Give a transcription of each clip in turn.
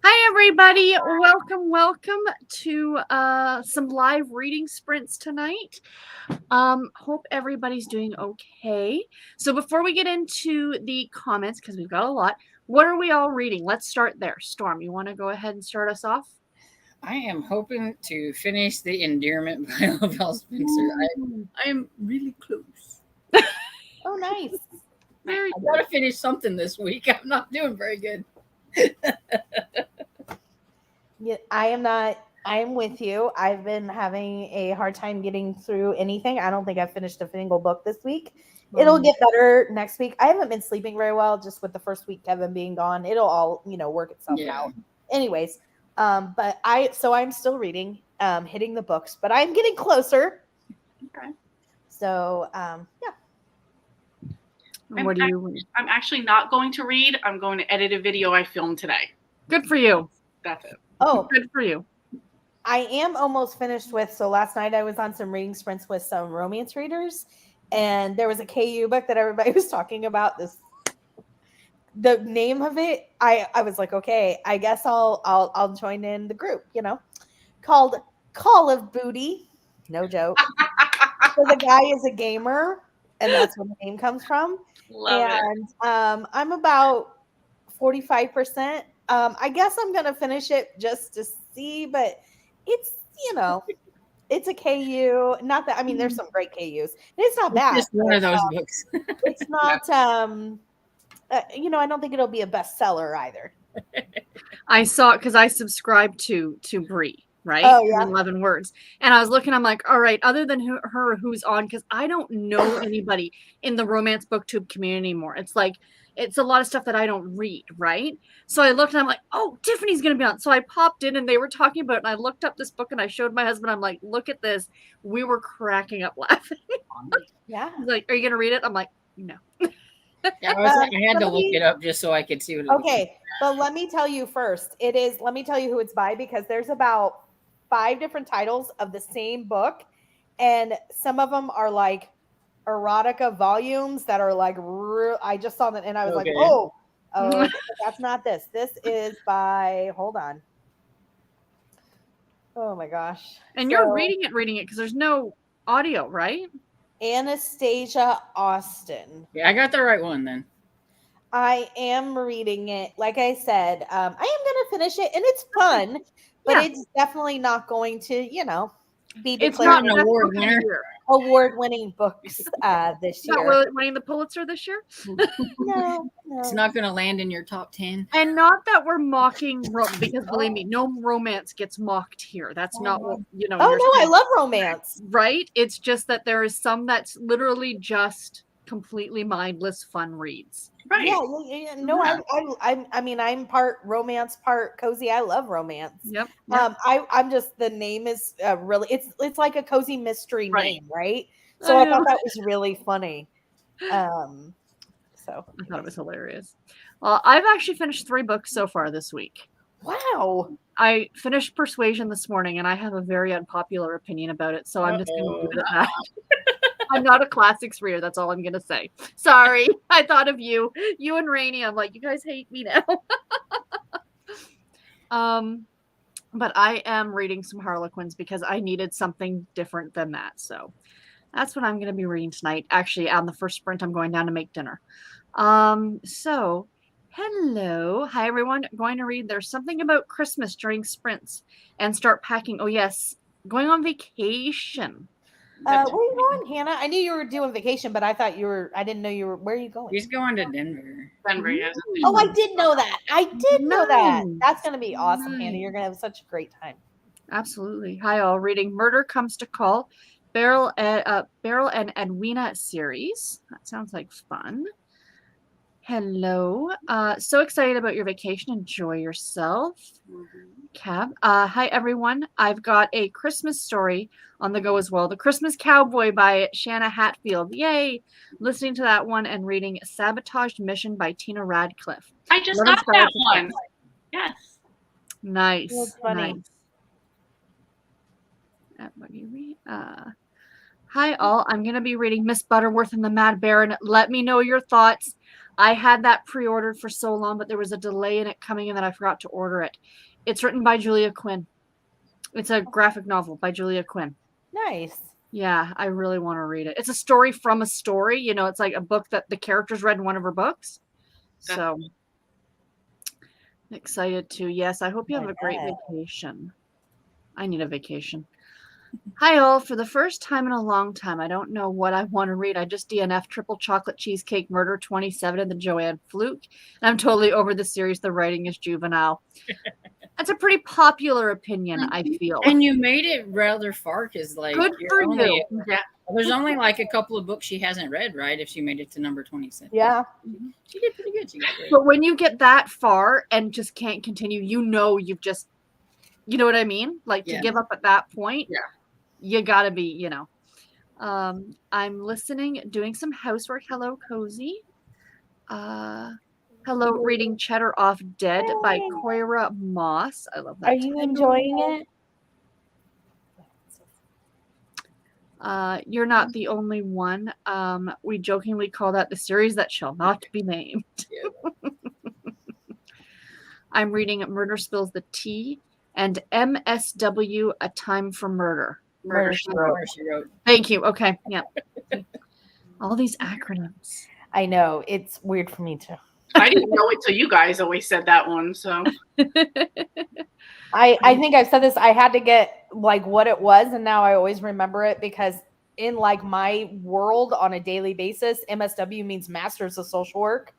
Hi, everybody. Welcome to some live reading sprints tonight. Hope everybody's doing okay. So before we get into the comments, because we've got a lot, what are we all reading? Let's start there. Storm, you want to go ahead and start us off? I am hoping to finish The Endearment by Lavelle Spencer. I am really close. Oh, nice. Very I gotta finish something this week. I'm not doing very good. Yeah, I am not. I am with you. I've been having a hard time getting through anything. I don't think I've finished a single book this week. It'll get better next week. I haven't been sleeping very well just with the first week Kevin being gone. It'll all, work itself out. Anyways, I'm still reading, hitting the books, but I'm getting closer. Okay. So, yeah. What do you? I'm actually not going to read. I'm going to edit a video I filmed today. Good for you. That's it. Oh, Good for you. I am almost finished with. So last night I was on some reading sprints with some romance readers, and there was a KU book that everybody was talking about. The name of it, I was like, okay, I guess I'll join in the group. Called Call of Booty. No joke. So the guy is a gamer, and that's where the name comes from. Love And I'm about 45%. I guess I'm gonna finish it just to see, but it's it's a KU. Not that there's some great KUs. It's not bad. Just one of those books. It's not. I don't think it'll be a bestseller either. I saw it because I subscribed to Brie, right? Oh, yeah. 11 words. And I was looking, I'm like, all right, other than her who's on, because I don't know anybody in the romance booktube community anymore. It's like, it's a lot of stuff that I don't read, right? So I looked and I'm like, oh, Tiffany's going to be on. So I popped in and they were talking about it. And I looked up this book and I showed my husband. I'm like, look at this. We were cracking up laughing. Yeah. He's like, are you going to read it? I'm like, no. Yeah, I had to look it up just so I could see what it was. Okay, but let me tell you first. Let me tell you who it's by, because there's about 5 different titles of the same book, and some of them are like erotica volumes that are like I just saw that and I was like, Okay. oh, that's not this. This is by, hold on. Oh my gosh. And you're reading it because there's no audio, right? Anastasia Austin. Yeah, I got the right one then. I am reading it. Like I said, I am going to finish it, and it's fun, but it's definitely not going to, be declared It's not an award winner. Award-winning books this year. Not winning the Pulitzer this year? No. It's not going to land in your top 10. And not that we're mocking, because believe me, no romance gets mocked here. That's not what, Oh, no, I love romance. Right? It's just that there is some that's literally just completely mindless fun reads. Right. Yeah. No, I'm part romance, part cozy. I love romance. Yep. I'm just, the name is really, it's like a cozy mystery name, right? I So I know. thought that was really funny. So I thought it was hilarious. Well, I've actually finished 3 books so far this week. Wow. I finished Persuasion this morning, and I have a very unpopular opinion about it, so I'm just going to leave it at that. I'm not a classics reader. That's all I'm going to say. Sorry. I thought of you and Rainey. I'm like, you guys hate me now. But I am reading some Harlequins because I needed something different than that. So that's what I'm going to be reading tonight. Actually, on the first sprint, I'm going down to make dinner. So hello. Hi, everyone. I'm going to read There's Something About Christmas during sprints and start packing. Oh, yes. Going on vacation. Where are you going, Hannah? I knew you were doing vacation, but I didn't know you were, where are you going? He's going to Denver. Denver, yes. Oh, I did know that. I did know that. Nice. That's going to be awesome, Hannah. Nice. You're going to have such a great time. Absolutely. Hi, all. Reading Murder Comes to Call, Beryl and Edwina series. That sounds like fun. Hello. So excited about your vacation. Enjoy yourself. Cab. Hi, everyone. I've got a Christmas story on the go as well. The Christmas Cowboy by Shanna Hatfield. Yay. Listening to that one and reading Sabotaged Mission by Tina Radcliffe. I just Love got inspired that for one. Yes. Nice. That's funny. Nice. What do you read? Hi, all. I'm going to be reading Miss Butterworth and the Mad Baron. Let me know your thoughts. I had that pre-ordered for so long, but there was a delay in it coming in that I forgot to order it. It's written by Julia Quinn. It's a graphic novel by Julia Quinn. Nice. Yeah, I really want to read it. It's a story from a story. You know, it's like a book that the characters read in one of her books. So excited to. Yes, I hope you have a great vacation. I need a vacation. Hi all. For the first time in a long time, I don't know what I want to read. I just DNF Triple Chocolate Cheesecake Murder 27 and the Joanne Fluke. And I'm totally over the series. The writing is juvenile. That's a pretty popular opinion, I feel. And you made it rather far because, like, Good for you. Yeah. There's only like a couple of books she hasn't read, right? If she made it to number 27. Yeah. She did pretty good. She got great. But when you get that far and just can't continue, you know you've just, you know what I mean? Like to give up at that point, you gotta be, you know. I'm listening, doing some housework. Hello, Cozy. Hello, reading Cheddar Off Dead by Koira Moss. I love that. Are you enjoying it? You're not the only one. We jokingly call that the series that shall not be named. I'm reading Murder Spills the Tea and MSW A Time for Murder. Murder She Wrote. Thank you. Okay. Yeah. All these acronyms. I know. It's weird for me too. I didn't know it till you guys always said that one. So I think I've said this. I had to get like what it was, and now I always remember it because in like my world on a daily basis, MSW means Masters of Social Work.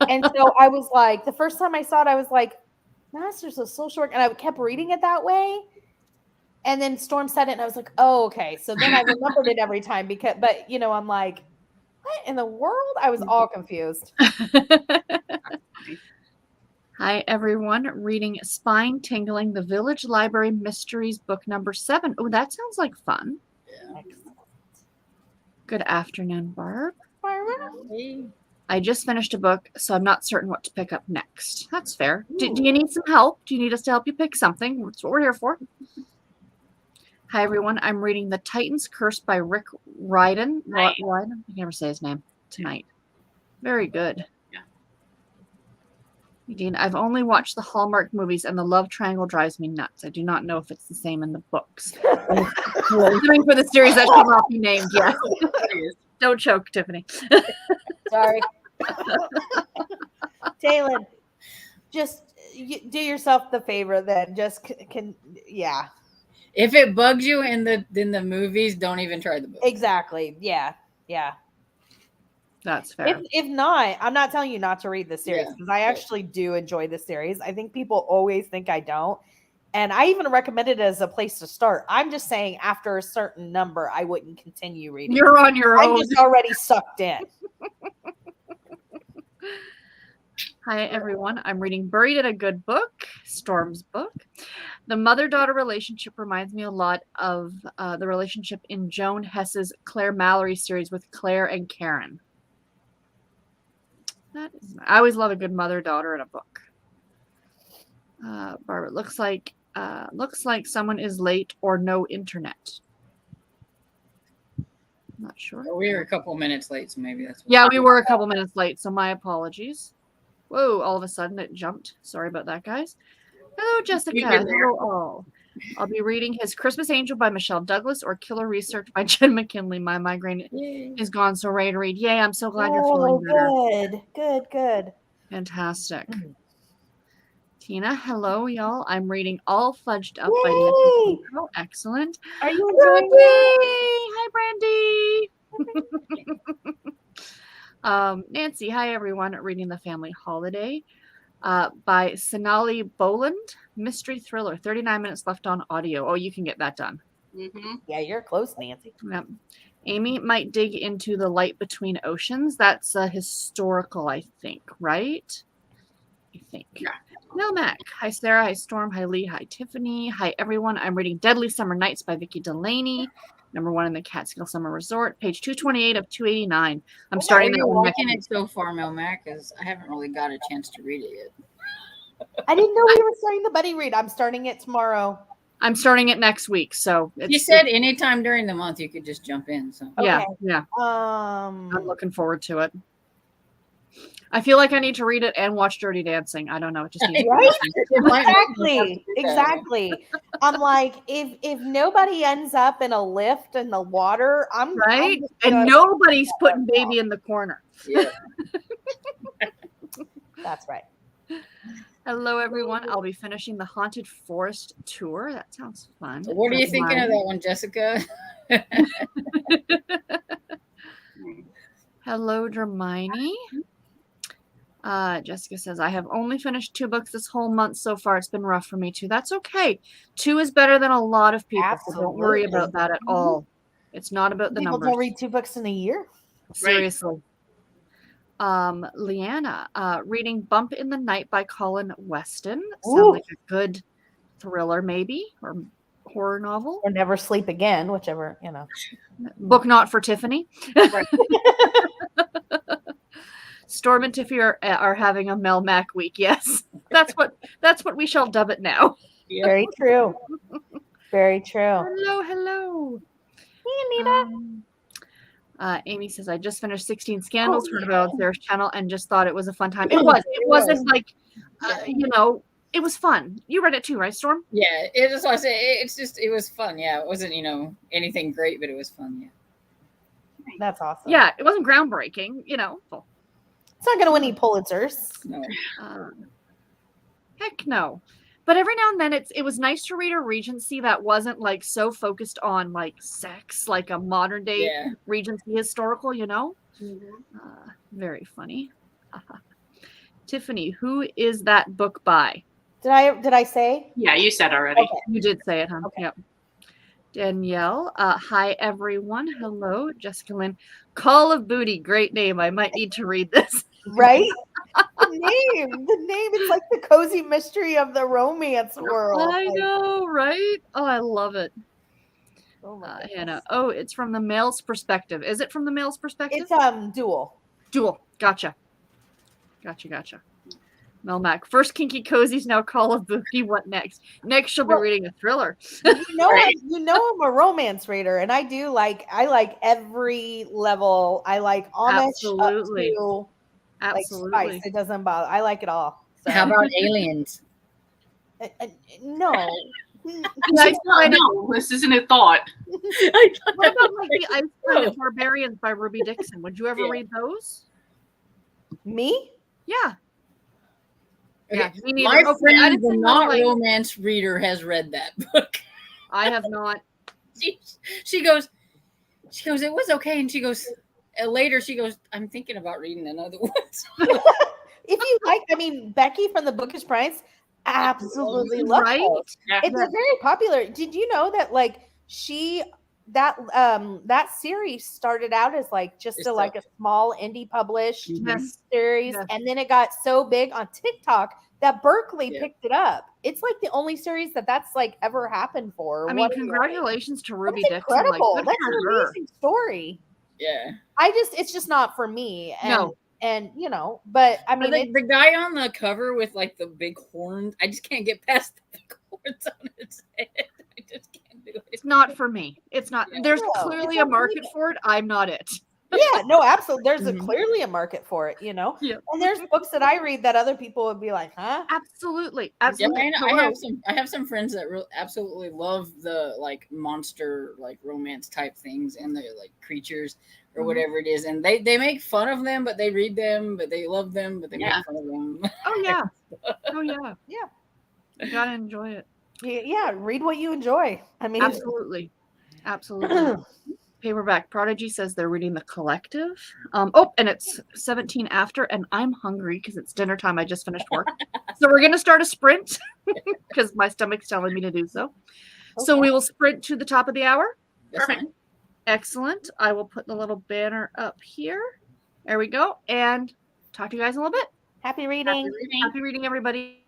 And so I was like, the first time I saw it, I was like, Masters of Social Work, and I kept reading it that way. And then Storm said it, and I was like, oh, okay. So then I remembered it every time but you know, I'm like, what in the world? I was all confused. Hi, everyone. Reading Spine Tingling, The Village Library Mysteries, book number 7. Oh, that sounds like fun. Yeah. Good afternoon, Barb. Hey. I just finished a book, so I'm not certain what to pick up next. That's fair. Do you need some help? Do you need us to help you pick something? That's what we're here for. Hi, everyone. I'm reading The Titan's Curse by Rick Riordan. I can never say his name tonight. Very good. Dean, I've only watched the Hallmark movies, and the love triangle drives me nuts. I do not know if it's the same in the books. Doing for the series that shall not be named. Yes. Don't choke, Tiffany. Sorry. Taylor, just do yourself the favor then. Just yeah. If it bugs you in the movies, don't even try the book. Exactly. Yeah. That's fair. If not, I'm not telling you not to read the series because I actually do enjoy the series. I think people always think I don't. And I even recommend it as a place to start. I'm just saying after a certain number, I wouldn't continue reading. You're on your own. I'm just already sucked in. Hi, everyone. I'm reading Buried in a Good Book, Storm's book. The mother-daughter relationship reminds me a lot of the relationship in Joan Hess's Claire Mallory series with Claire and Karen. I always love a good mother-daughter in a book. Barbara, looks like someone is late or no internet. Not sure. Well, we were a couple minutes late, so maybe that's what we were a couple minutes late, so my apologies. Whoa, all of a sudden it jumped. Sorry about that, guys. Hello, Jessica. Hello, all. I'll be reading His Christmas Angel by Michelle Douglas or Killer Research by Jen McKinley. My migraine is gone, so ready to read. Yay, I'm so glad you're feeling better. Good. Fantastic. Tina, hello, y'all. I'm reading All Fudged Up by Nancy. Oh, excellent. Are you enjoying it? Hi, Brandy. Nancy, hi, everyone. Reading The Family Holiday by Sonali Boland. Mystery thriller. 39 minutes left on audio. Oh, you can get that done. Mm-hmm. Yeah, you're close, Nancy. Yep. Amy might dig into The Light Between Oceans. That's historical, I think, right? I think. Yeah. No, Mac. Hi, Sarah. Hi, Storm. Hi, Lee. Hi, Tiffany. Hi, everyone. I'm reading Deadly Summer Nights by Vicki Delaney. #1 in the Catskill Summer Resort. Page 228 of 289. I'm starting that one. Liking it so far, Mel Mac, because I haven't really got a chance to read it yet. I didn't know we were starting the buddy read. I'm starting it tomorrow. I'm starting it next week. So you said anytime during the month you could just jump in. So yeah. Okay. I'm looking forward to it. I feel like I need to read it and watch Dirty Dancing. I don't know. It just needs Right? It might make me have to Exactly. do that. Exactly. I'm like, if nobody ends up in a lift in the water, I'm right. just And gonna- nobody's putting baby in the corner. Yeah. That's right. Hello, everyone. I'll be finishing the Haunted Forest tour. That sounds fun. What are you thinking of that one, Jessica? Hello, Hermione. Jessica says, I have only finished 2 books this whole month so far. It's been rough for me too. That's okay. 2 is better than a lot of people. So don't worry Absolutely. about that at all. It's not about the People numbers. don't read 2 books in a year. Seriously. Leanna, reading Bump in the Night by Colin Weston. Sounds Ooh. like a good thriller, maybe, or horror novel. Or Never Sleep Again, whichever, you know. Book not for Tiffany. Right. Storm and Tiffy are having a Mel Mac week. Yes, that's what we shall dub it now. Yeah. Very true. Very true. Hello, hello. Hey, Anita. Amy says, I just finished 16 Scandals, Oh, heard about Sarah's channel, and just thought it was a fun time. It was. It wasn't like, it was fun. You read it too, right, Storm? Yeah, it is. I say it was fun. Yeah, it wasn't anything great, but it was fun. Yeah. That's awesome. Yeah, it wasn't groundbreaking, It's not going to win any Pulitzers. No. Heck no. But every now and then it was nice to read a Regency that wasn't like so focused on like sex, like a modern day Regency historical, Very funny. Tiffany, who is that book by? Did I say? Yeah, you said already. Okay. You did say it, huh? Okay. Yep. Danielle, hi everyone. Hello, Jessica Lynn. Call of Booty, great name. I might need to read this. Right? The name. It's like the cozy mystery of the romance world. I know, right? Oh, I love it. Oh my Hannah. Oh, it's from the male's perspective. Is it from the male's perspective? It's dual. Dual. Gotcha. Mel Mac. First Kinky Cozies, now Call of Booty. What next? Next she'll be reading a thriller. I'm a romance reader, and I like every level. I like Amish Absolutely. up to Absolutely. like Spice. It doesn't bother. I like it all. So. How about aliens? No. No, this isn't a thought. What about like the Ice Planet Barbarians by Ruby Dixon? Would you ever read those? Me? Yeah. Okay. Me neither. My friend, the not romance reader, has read that book. I have not. She goes, it was okay, and she goes, later she goes, I'm thinking about reading another one. If you like, Becky from the Bookish Price absolutely loves it. Yeah. It's a very popular. Did you know that that series started out as just a small indie published series, and then it got so big on TikTok that Berkeley picked it up. It's like the only series that's ever happened for. Congratulations to Ruby That's Dixon. incredible. Good That's for an her. amazing story. Yeah. It's just not for me. And, No. And but the guy on the cover with the big horns, I just can't get past the big horns on his head. I just can't do it. It's not for me. It's not. There's clearly a market for it. I'm not it. Yeah, no, absolutely. There's clearly a market for it, Yeah. And there's books that I read that other people would be like, huh? Absolutely. Yeah, I have some friends that absolutely love the monster romance type things and the creatures or whatever it is, and they make fun of them, but they read them, but they love them, but they make fun of them. Oh yeah. Yeah. You gotta enjoy it. Yeah, read what you enjoy. Absolutely. Paperback Prodigy says they're reading The Collective. And it's 17 after, and I'm hungry because it's dinner time. I just finished work. So we're gonna start a sprint because my stomach's telling me to do so. Okay. So we will sprint to the top of the hour. Perfect. Excellent. I will put the little banner up here. There we go. And talk to you guys in a little bit. Happy reading. Happy reading, everybody.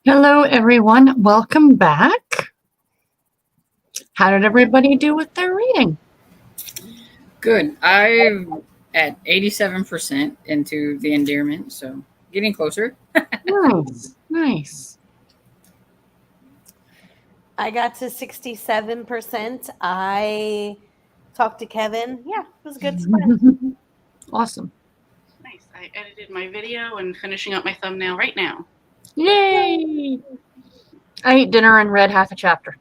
Hello, everyone. Welcome back. How did everybody do with their reading? Good. I'm at 87% into the endearment, so getting closer. Nice, nice. I got to 67%. I talked to Kevin. Yeah, it was a good sprint. Awesome. Nice. I edited my video and finishing up my thumbnail right now. Yay! I ate dinner and read half a chapter.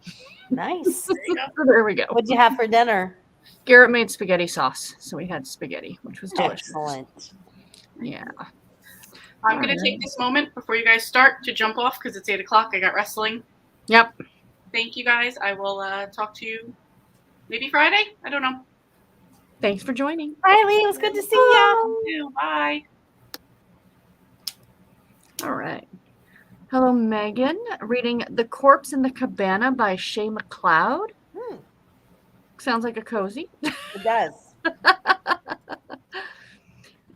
Nice. There you go. There we go. What'd you have for dinner? Garrett made spaghetti sauce, so we had spaghetti, which was delicious. Excellent. Yeah. I'm going to take this moment before you guys start to jump off because it's 8 o'clock. I got wrestling. Yep. Thank you guys. I will talk to you maybe Friday. I don't know. Thanks for joining. Hi, Lee. It was good to see ya. Bye. All right. Hello, Megan. Reading The Corpse in the Cabana by Shay McLeod. Sounds like a cozy. It does.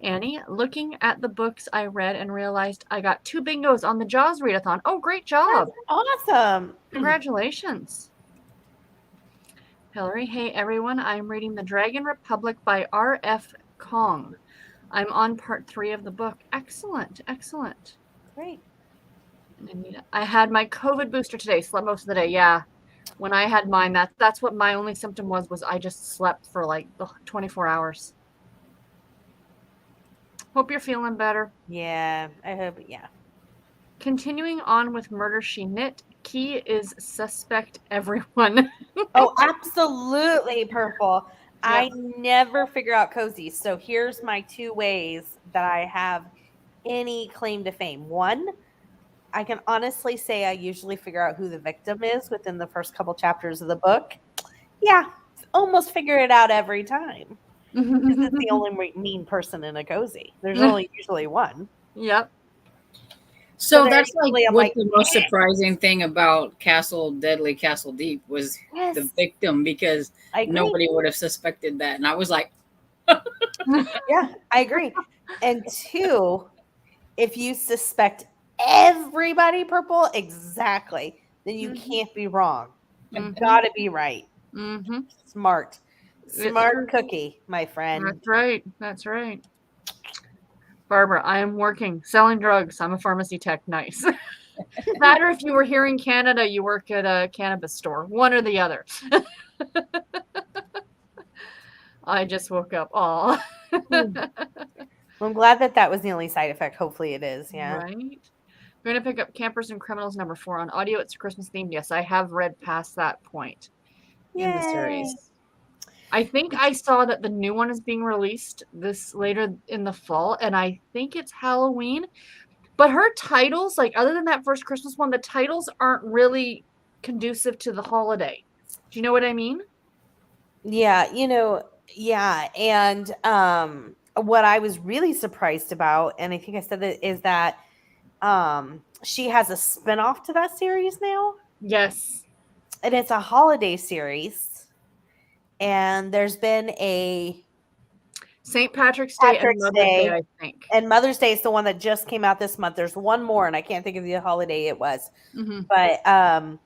Annie, looking at the books I read and realized I got 2 bingos on the Jaws readathon. Oh, great job. Awesome. Congratulations. Hillary, hey everyone. I'm reading The Dragon Republic by R.F. Kong. I'm on part 3 of the book. Excellent, excellent. Great. I had my COVID booster today. Slept most of the day. Yeah. When I had mine, that's what my only symptom was I just slept for like 24 hours. Hope you're feeling better. Yeah, I hope. Yeah. Continuing on with Murder She Knit, key is suspect everyone. Oh, absolutely, Purple. Yep. I never figure out cozy. So here's my 2 ways that I have any claim to fame. One, I can honestly say I usually figure out who the victim is within the first couple chapters of the book. Yeah, almost figure it out every time. This is the only mean person in a cozy. There's only usually one. Yep. So So that's basically, I'm what like, the most surprising thing about Castle Deep was yes, the victim, because I agree. nobody would have suspected that. And I was like, Yeah, I agree. And 2, if you suspect everybody, Purple, exactly, then you can't be wrong. You've got to be right. Mm-hmm. Smart cookie, my friend. That's right. That's right. Barbara, I am working, selling drugs. I'm a pharmacy tech. Nice. Matter if you were here in Canada, you work at a cannabis store. One or the other. I just woke up. Aw. I'm glad that was the only side effect. Hopefully it is. Yeah. Right. I'm going to pick up Campers and Criminals number 4 on audio. It's Christmas themed. Yes, I have read past that point in the series. I think I saw that the new one is being released this later in the fall, and I think it's Halloween. But her titles, like other than that first Christmas one, the titles aren't really conducive to the holiday. Do you know what I mean? Yeah, yeah. And what I was really surprised about, and I think I said that, is that she has a spinoff to that series now. Yes. And it's a holiday series. And there's been a St. Patrick's Day and Mother's Day, I think. And Mother's Day is the one that just came out this month. There's one more, and I can't think of the holiday it was. Mm-hmm. But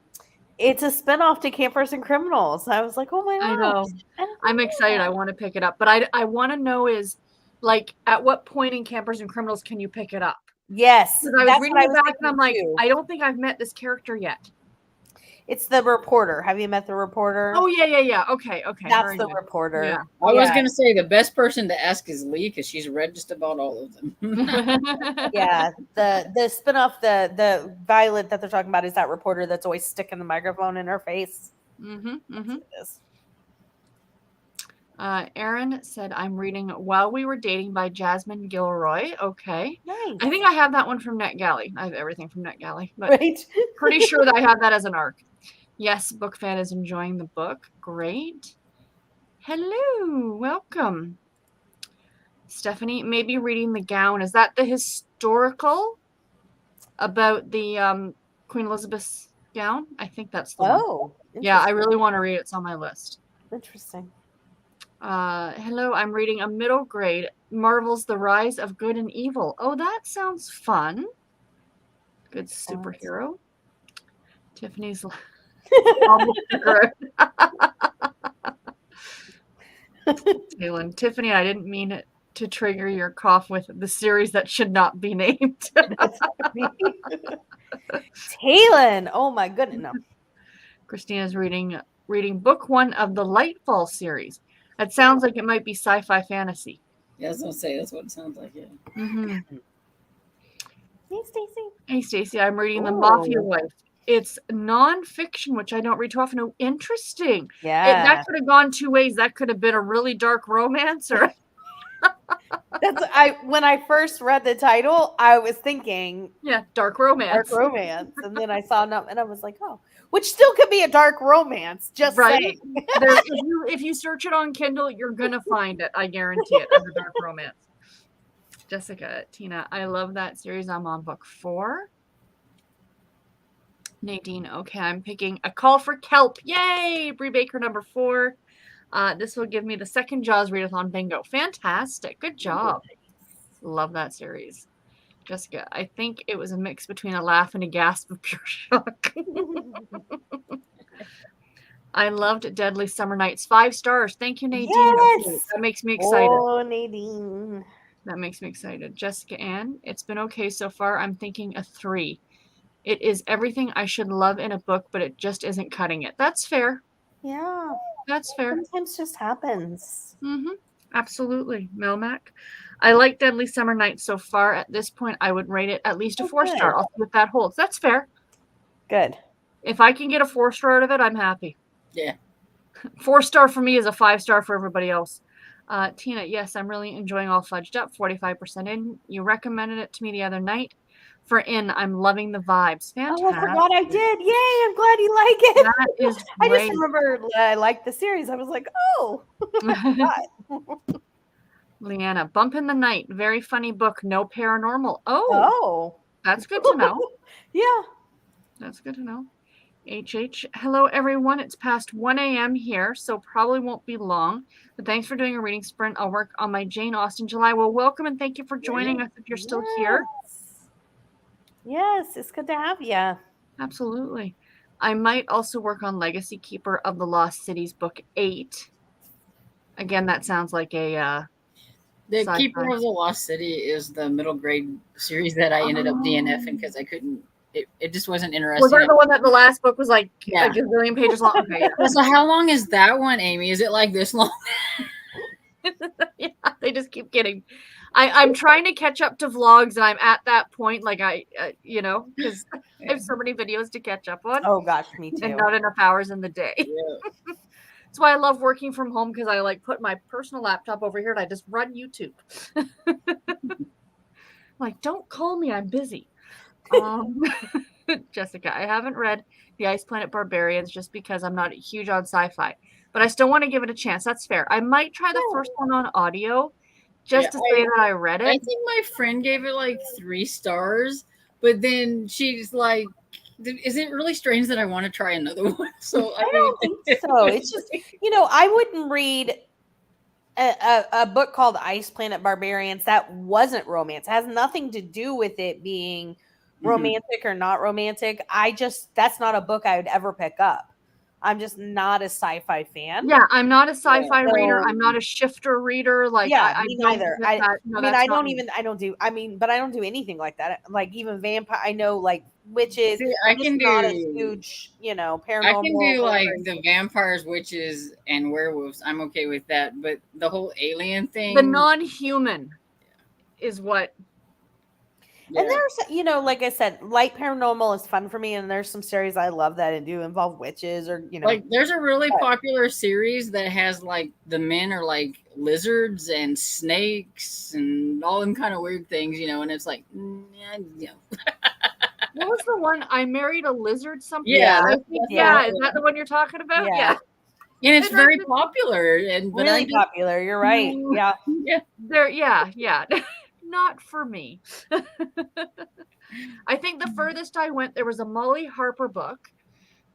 it's a spinoff to Campers and Criminals. I was like, oh my I gosh. know. I'm excited. I want to pick it up. But I want to know is, like, at what point in Campers and Criminals can you pick it up? Yes. Because I was reading it back, and I'm like, I don't think I've met this character yet. It's the reporter. Have you met the reporter? Oh, yeah. Okay. That's the reporter. Yeah. I was going to say the best person to ask is Lee, because she's read just about all of them. Yeah. The spinoff, the Violet that they're talking about is that reporter that's always sticking the microphone in her face. Mm-hmm. Erin said, I'm reading While We Were Dating by Jasmine Gilroy. Okay. Nice. I think I have that one from NetGalley. I have everything from NetGalley, but right? Pretty sure that I have that as an arc. Yes, book fan is enjoying the book. Great. Hello. Welcome. Stephanie, maybe reading The Gown. Is that the historical about the Queen Elizabeth's gown? I think that's the one. Oh. Yeah, I really want to read it. It's on my list. Interesting. Hello, I'm reading a middle grade, Marvel's The Rise of Good and Evil. Oh, that sounds fun. Good Excellent. superhero. Tiffany's. Taylor, Tiffany, I didn't mean it to trigger your cough with the series that should not be named. That's funny. Talon. Oh my goodness. No. Christina's reading book 1 of the Lightfall series. That sounds like it might be sci-fi fantasy. Yeah, I was gonna say that's what it sounds like. Yeah. Mm-hmm. Hey, Stacy. Hey, Stacy, I'm reading The Ooh. Mafia Wife. It's non-fiction, which I don't read too often. Oh, interesting. Yeah. That could have gone 2 ways. That could have been a really dark romance, or When I first read the title, I was thinking dark romance. dark romance, and then I saw no, and I was like, oh, which still could be a dark romance. Just Right? saying. If you search it on Kindle, you're gonna find it. I guarantee it as a dark romance. Jessica, Tina, I love that series. I'm on book 4. Nadine, okay, I'm picking A Call for Kelp. Yay! Bree Baker, number 4. This will give me the second Jaws readathon bingo. Fantastic. Good job. Love that series. Jessica, I think it was a mix between a laugh and a gasp of pure shock. I loved Deadly Summer Nights. 5 stars. Thank you, Nadine. Yes! Okay, that makes me excited. Oh, Nadine. That makes me excited. Jessica Ann, it's been okay so far. I'm thinking a 3. It is everything I should love in a book, but it just isn't cutting it. That's fair. Yeah. That's fair. Sometimes just happens. Mm-hmm. Absolutely. Melmac. I like Deadly Summer Nights so far. At this point, I would rate it at least a 4-star. I'll see if that holds. That's fair. Good. If I can get a 4-star out of it, I'm happy. Yeah. 4-star for me is a 5-star for everybody else. Tina, yes, I'm really enjoying All Fudged Up. 45% in. You recommended it to me the other night. For In, I'm loving the vibes. Fantastic. Oh, I forgot I did. Yay, I'm glad you like it. That is I great. just remembered I liked the series. I was like, oh. Leanna, Bump in the Night. Very funny book. No paranormal. Oh. That's good to know. Yeah. That's good to know. HH. Hello, everyone. It's past 1 a.m. here, so probably won't be long. But thanks for doing a reading sprint. I'll work on my Jane Austen July. Well, welcome and thank you for joining us if you're still here. Yes, it's good to have you. Absolutely. I might also work on Legacy Keeper of the Lost Cities, book 8. Again, that sounds like a The sci-fi. Keeper of the Lost City is the middle grade series that I ended up DNFing because I couldn't. It just wasn't interesting. Was that the one that the last book was like Yeah. a gazillion pages long? Okay, yeah. So how long is that one, Amy? Is it like this long? Yeah, they just keep getting. I'm trying to catch up to vlogs, and I'm at that point, like because I have so many videos to catch up on, Oh gosh, me too. and not enough hours in the day. Yeah. That's why I love working from home, because I like put my personal laptop over here and I just run YouTube. Like, don't call me, I'm busy. Jessica, I haven't read The Ice Planet Barbarians just because I'm not huge on sci-fi, but I still want to give it a chance. That's fair. I might try the first one on audio just to say that I read it. I think my friend gave it like 3 stars, but then she's like, is it really strange that I want to try another one? So I don't think so. It's just, I wouldn't read a book called Ice Planet Barbarians that wasn't romance. It has nothing to do with it being romantic or not romantic. That's not a book I would ever pick up. I'm just not a sci-fi fan. Yeah, I'm not a sci-fi reader. I'm not a shifter reader. Like, yeah, I me don't neither. get that. No, but I don't do anything like that. Like even vampire. I know like witches. See, I'm just not a huge, paranormal. I can do like the vampires, witches, and werewolves. I'm okay with that. But the whole alien thing, the non-human, is what. Yeah. And there's, like I said, light paranormal is fun for me, and there's some series I love that do involve witches or like there's a really popular series that has like the men are like lizards and snakes and all them kind of weird things, and it's like, What was the one? I Married a Lizard something? Yeah, is that the one you're talking about? Yeah. And it's very popular and really popular. You're right. Yeah. Yeah. Not for me. I think the furthest I went, there was a Molly Harper book,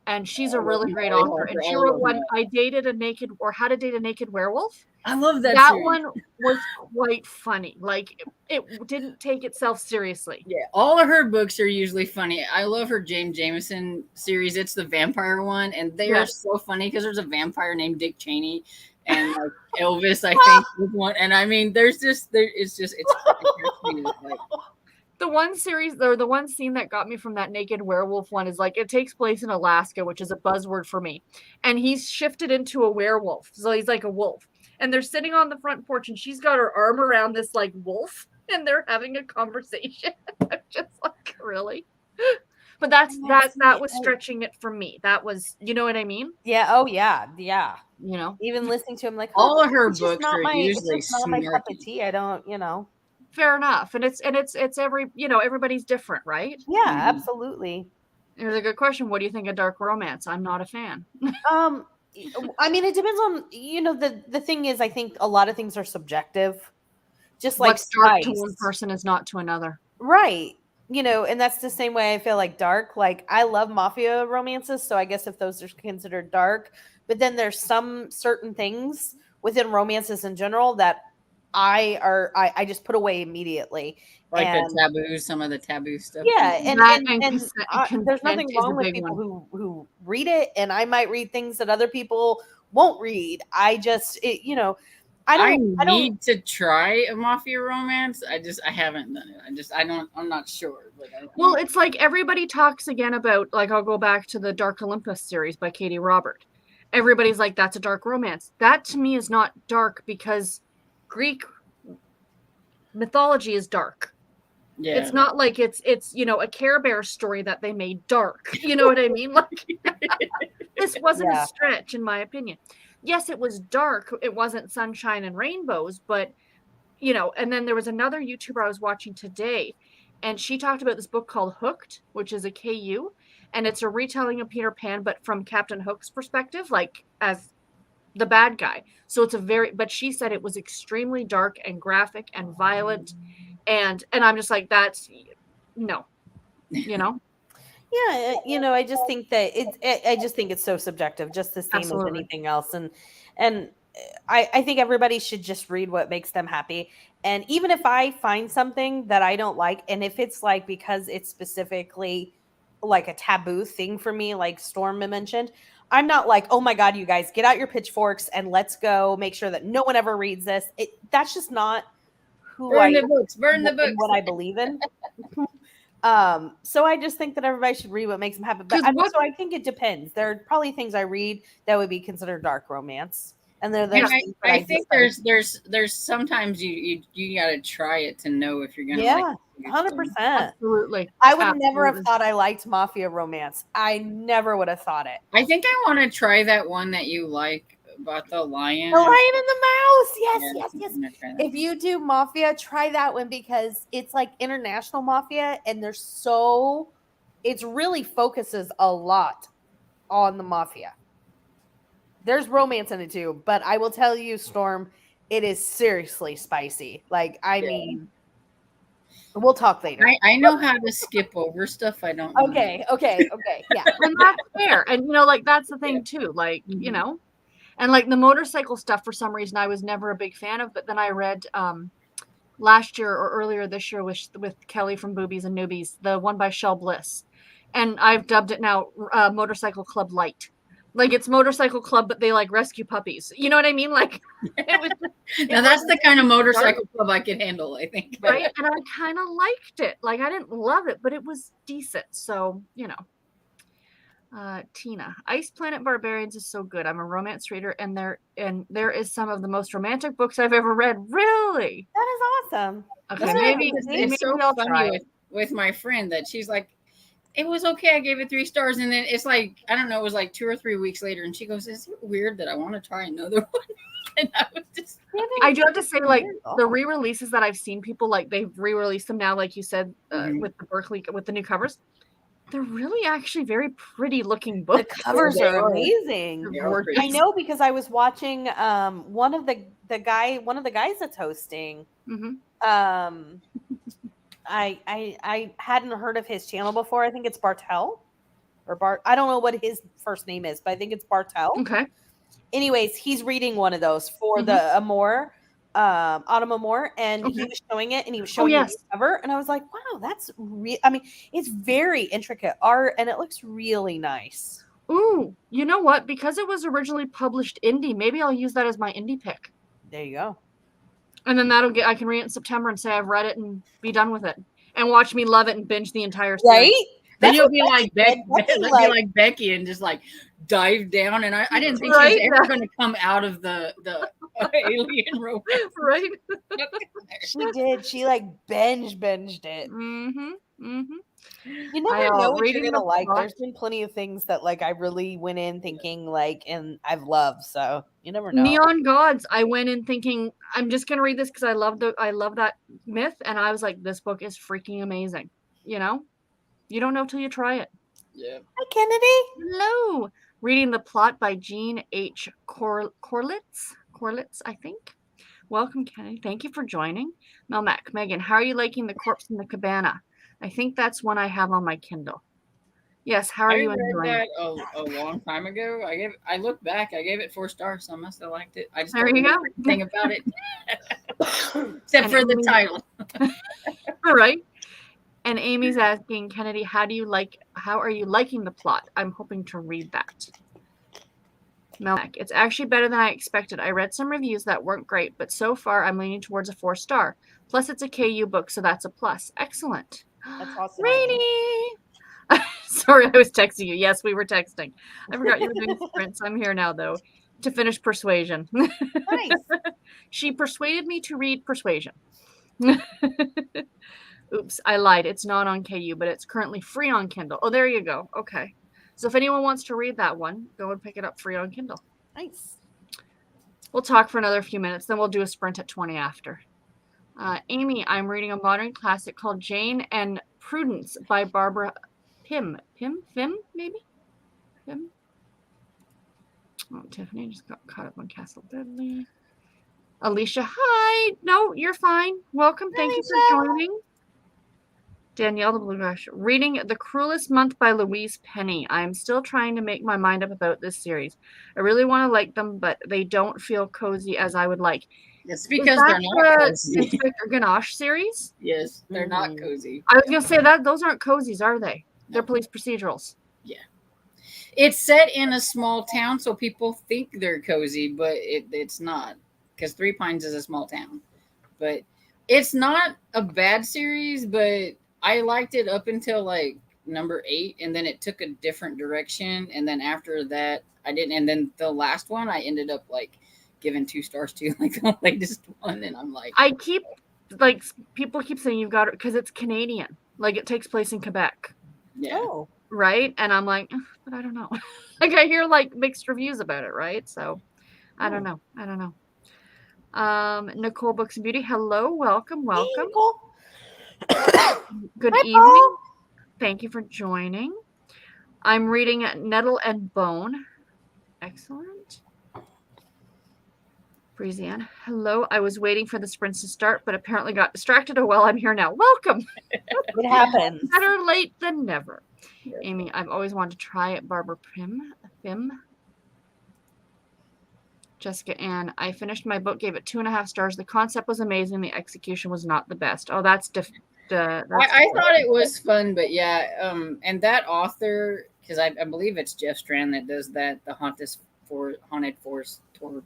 and she's a I really love great Mary author. And Harper, she all wrote of one, them. I Dated a Naked, or How to Date a Naked Werewolf. I love that That series. one was quite funny. Like it didn't take itself seriously. Yeah, all of her books are usually funny. I love her James Jameson series. It's the vampire one, and they are so funny because there's a vampire named Dick Cheney, and like Elvis, I think, was one. And I mean, it's fantastic. Like, The one series or the one scene that got me from that naked werewolf one is like it takes place in Alaska, which is a buzzword for me. And he's shifted into a werewolf. So he's like a wolf. And they're sitting on the front porch and she's got her arm around this like wolf and they're having a conversation. I'm just like, really? But that was stretching it for me. That was, you know what I mean? Yeah. Oh yeah. Yeah. You know? Even listening to him, like all of her it's just books not are my, it's usually just not my cup of snarky. tea. I don't, you know. Fair enough. And it's every, you know, everybody's different, right? Yeah, Mhm. absolutely. Here's a good question. What do you think of dark romance? I'm not a fan. I mean, it depends on, you know, the thing is, I think a lot of things are subjective, just like What's dark to spice. one person is not to another. Right. You know, and that's the same way I feel like dark. Like I love mafia romances, so I guess if those are considered dark, but then there's some certain things within romances in general that I just put away immediately. Like And the taboo, some of the taboo stuff. yeah, and That and, and there's consent nothing is a wrong with big people one. who read it, and I might read things that other people won't read. I just you know, I I don't need to try a mafia romance. I haven't done it. I'm not sure. But Well, it's like everybody talks again about, like, I'll go back to the Dark Olympus series by Katie Robert. Everybody's like, that's a dark romance. That to me is not dark because Greek mythology is dark. yeah, It's not like it's you know, a Care Bear story that they made dark. You know what I mean? Like this wasn't a stretch in my opinion. Yes, it was dark. It wasn't sunshine and rainbows, but you know, and then there was another YouTuber I was watching today, and she talked about this book called Hooked, which is a KU, and it's a retelling of Peter Pan, but from Captain Hook's perspective, like as the bad guy. So it's a very, but she said it was extremely dark and graphic and violent, and I'm just like, that's no, you know, yeah, you know, I just think that I just think it's so subjective, just the same as absolutely. anything else. And I think everybody should just read what makes them happy. And even if I find something that I don't like, and if it's like because it's specifically like a taboo thing for me, like Storm mentioned, I'm not like, oh my God, you guys get out your pitchforks and let's go make sure that no one ever reads this. That's just not who burn the books, burn the books. and what I believe in. So I just think that everybody should read what makes them happy. But so I think it depends. There are probably things I read that would be considered dark romance, and there's things that I think there's sometimes you gotta try it to know if you're gonna like it. 100%. Absolutely. I would never have thought I liked mafia romance. I never would have thought it. I think I want to try that one that you like about the lion. The Lion and the Mouse. Yes, Yeah, yes, yes. I'm gonna try that If one. you do mafia, try that one because it's like international mafia, and it really focuses a lot on the mafia. There's romance in it too, but I will tell you, Storm, it is seriously spicy. Like, I mean, we'll talk later. I know how to skip over stuff. I don't know. Okay, yeah. And that's fair. And you know, like that's the thing too. Like, you know, and like the motorcycle stuff for some reason I was never a big fan of, but then I read last year or earlier this year with Kelly from Boobies and Newbies, the one by Shell Bliss. And I've dubbed it now Motorcycle Club Light. Like it's Motorcycle Club, but they like rescue puppies. You know what I mean? Like it was. Now that's the kind of motorcycle club I could handle, I think. Right, and I kind of liked it. Like I didn't love it, but it was decent. So you know, Tina, Ice Planet Barbarians is so good. I'm a romance reader, and there is some of the most romantic books I've ever read. Really, that is awesome. Okay, maybe it's so I'll funny try with my friend that she's like, it was okay. I gave it 3 stars, and then it's like I don't know. It was like 2 or 3 weeks later, and she goes, "Is it weird that I want to try another one?" And I was just, I do have to say, like the re-releases that I've seen people like they've re-released them now, like you said, with the Berkeley with the new covers. They're really actually very pretty looking books. The covers are amazing. I know because I was watching one of the guys that's hosting. I hadn't heard of his channel before. I think it's Bartel or Bart. I don't know what his first name is, but I think it's Bartel. Okay. Anyways, he's reading one of those for the Amour, Autumn Amour, and he was showing it, and he was showing yes. the cover, and I was like, wow, that's I mean, it's very intricate art, and it looks really nice. Ooh, you know what? Because it was originally published indie, maybe I'll use that as my indie pick. There you go. And then I can read it in September and say I've read it and be done with it. And watch me love it and binge the entire series. Right? Then you'll be like like Becky and just like dive down. And I didn't think she was ever going to come out of the alien romance. Right? She did. She like binged it. You never know what you're gonna like. There's been plenty of things that like I really went in thinking like, and I've loved. So you never know. Neon Gods. I went in thinking I'm just gonna read this because I love that myth, and I was like, this book is freaking amazing. You know, you don't know till you try it. Yeah. Hi, Kennedy. Hello. Reading the plot by Jean H. Corlitz, I think. Welcome, Kennedy. Thank you for joining. Melmac, Megan, how are you liking The Corpse in the Cabana? I think that's one I have on my Kindle. Yes, how are you enjoying it? I read that a long time ago. I looked back. I gave it 4 stars, so I must have liked it. I just there you go. Thing about it, except for the title. All right. And Amy's asking Kennedy, how are you liking the plot? I'm hoping to read that. Melmac, it's actually better than I expected. I read some reviews that weren't great, but so far I'm leaning towards a 4-star. Plus, it's a KU book, so that's a plus. Excellent. That's awesome. Rainy. Sorry, I was texting you. Yes, we were texting. I forgot you were doing sprints. I'm here now, though, to finish Persuasion. Nice. She persuaded me to read Persuasion. Oops, I lied. It's not on KU, but it's currently free on Kindle. Oh, there you go. Okay. So if anyone wants to read that one, go and pick it up free on Kindle. Nice. We'll talk for another few minutes, then we'll do a sprint at 20 after. Amy, I'm reading a modern classic called Jane and Prudence by Barbara Pym, maybe? Pym? Oh, Tiffany just got caught up on Castle Deadly. Alicia, hi. No, you're fine. Welcome. Thank you for joining. Danielle the Bluegrass, reading The Cruelest Month by Louise Penny. I'm still trying to make my mind up about this series. I really want to like them, but they don't feel cozy as I would like. It's because they're not cozy. Inspector Ganache series? Yes, they're not cozy. I was going to say that those aren't cozies, are they? They're police procedurals. Yeah. It's set in a small town, so people think they're cozy, but it's not. Because Three Pines is a small town. But it's not a bad series, but I liked it up until like number 8, and then it took a different direction. And then after that, I didn't. And then the last one, I ended up like giving 2 stars to, like the latest one. And I'm like, people keep saying you've got it because it's Canadian. Like it takes place in Quebec. Yeah. Oh. Right. And I'm like, but I don't know. Like I hear like mixed reviews about it. Right. So I don't know. Nicole Books and Beauty. Hello. Welcome. Hey, Good Hi, evening. Paul. Thank you for joining. I'm reading Nettle and Bone. Excellent. Breezianne. Hello. I was waiting for the sprints to start, but apparently got distracted. Oh, well, I'm here now. Welcome. It happens. Better late than never. Amy, I've always wanted to try it. Barbara Pym. Jessica Ann, I finished my book, gave it 2.5 stars. The concept was amazing. The execution was not the best. Oh, that's I thought it was fun, but yeah, and that author, because I believe it's Jeff Strand that does that, the Haunted Forest tour.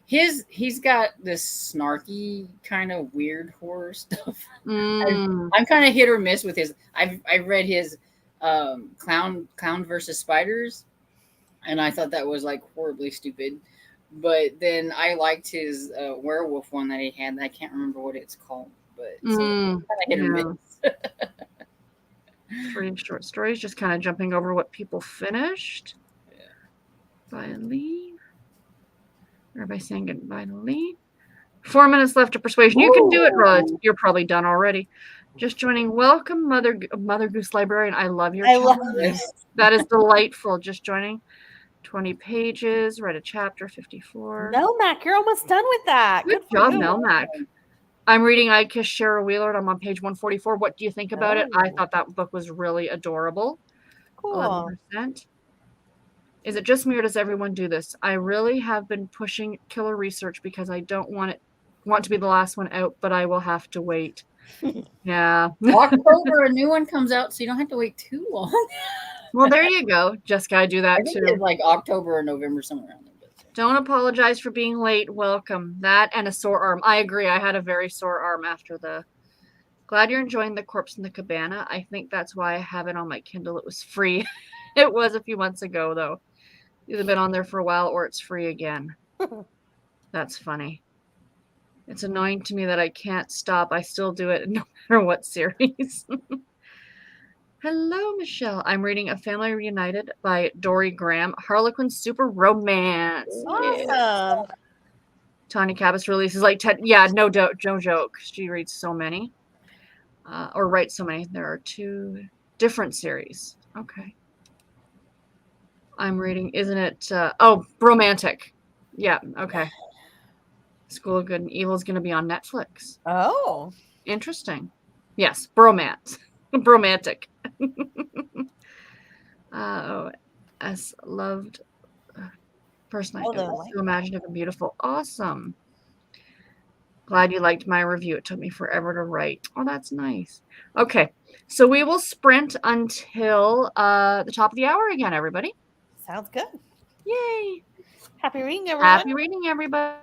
He's got this snarky kind of weird horror stuff. I'm kind of hit or miss with his. I read his Clown versus Spiders, and I thought that was like horribly stupid. But then I liked his werewolf one that he had. I can't remember what it's called, but it's kind of hit or miss. 3 short stories, just kind of jumping over what people finished. Yeah. By Lee. Everybody saying goodbye to Lee. 4 minutes left to Persuasion. You can do it, Rod. You're probably done already. Just joining. Welcome, Mother Goose Librarian. I love your channel. Love this. That is delightful. Just joining. 20 pages. Read a chapter. 54. Melmac, you're almost done with that. Good job, Melmac. I'm reading I Kiss Shara Wheeler. I'm on page 144. What do you think about it? I thought that book was really adorable. Cool. 11%. Is it just me or does everyone do this? I really have been pushing killer research because I don't want to be the last one out, but I will have to wait. Yeah. October, a new one comes out, so you don't have to wait too long. Well, there you go. Just gotta do I that think too. it's like October or November, somewhere around there. Don't apologize for being late. Welcome. That and a sore arm. I agree. I had a very sore arm after the. Glad you're enjoying The Corpse in the Cabana. I think that's why I have it on my Kindle. It was free. It was a few months ago, though. Either been on there for a while or it's free again. That's funny. It's annoying to me that I can't stop. I still do it no matter what series. Hello, Michelle. I'm reading A Family Reunited by Dory Graham. Harlequin super romance. Awesome. Tanya Cabot's releases like 10. Yeah, no joke. She reads so many. Or writes so many. There are 2 different series. Okay. I'm reading, isn't it? Romantic. Yeah, okay. School of Good and Evil is going to be on Netflix. Oh. Interesting. Yes, bromance. Bromantic. As loved person. Oh, It they was like so imaginative and beautiful. Awesome. Glad you liked my review. It took me forever to write. Oh, that's nice. Okay, so we will sprint until the top of the hour again, everybody. Sounds good. Yay. Happy reading, everyone. Happy reading, everybody.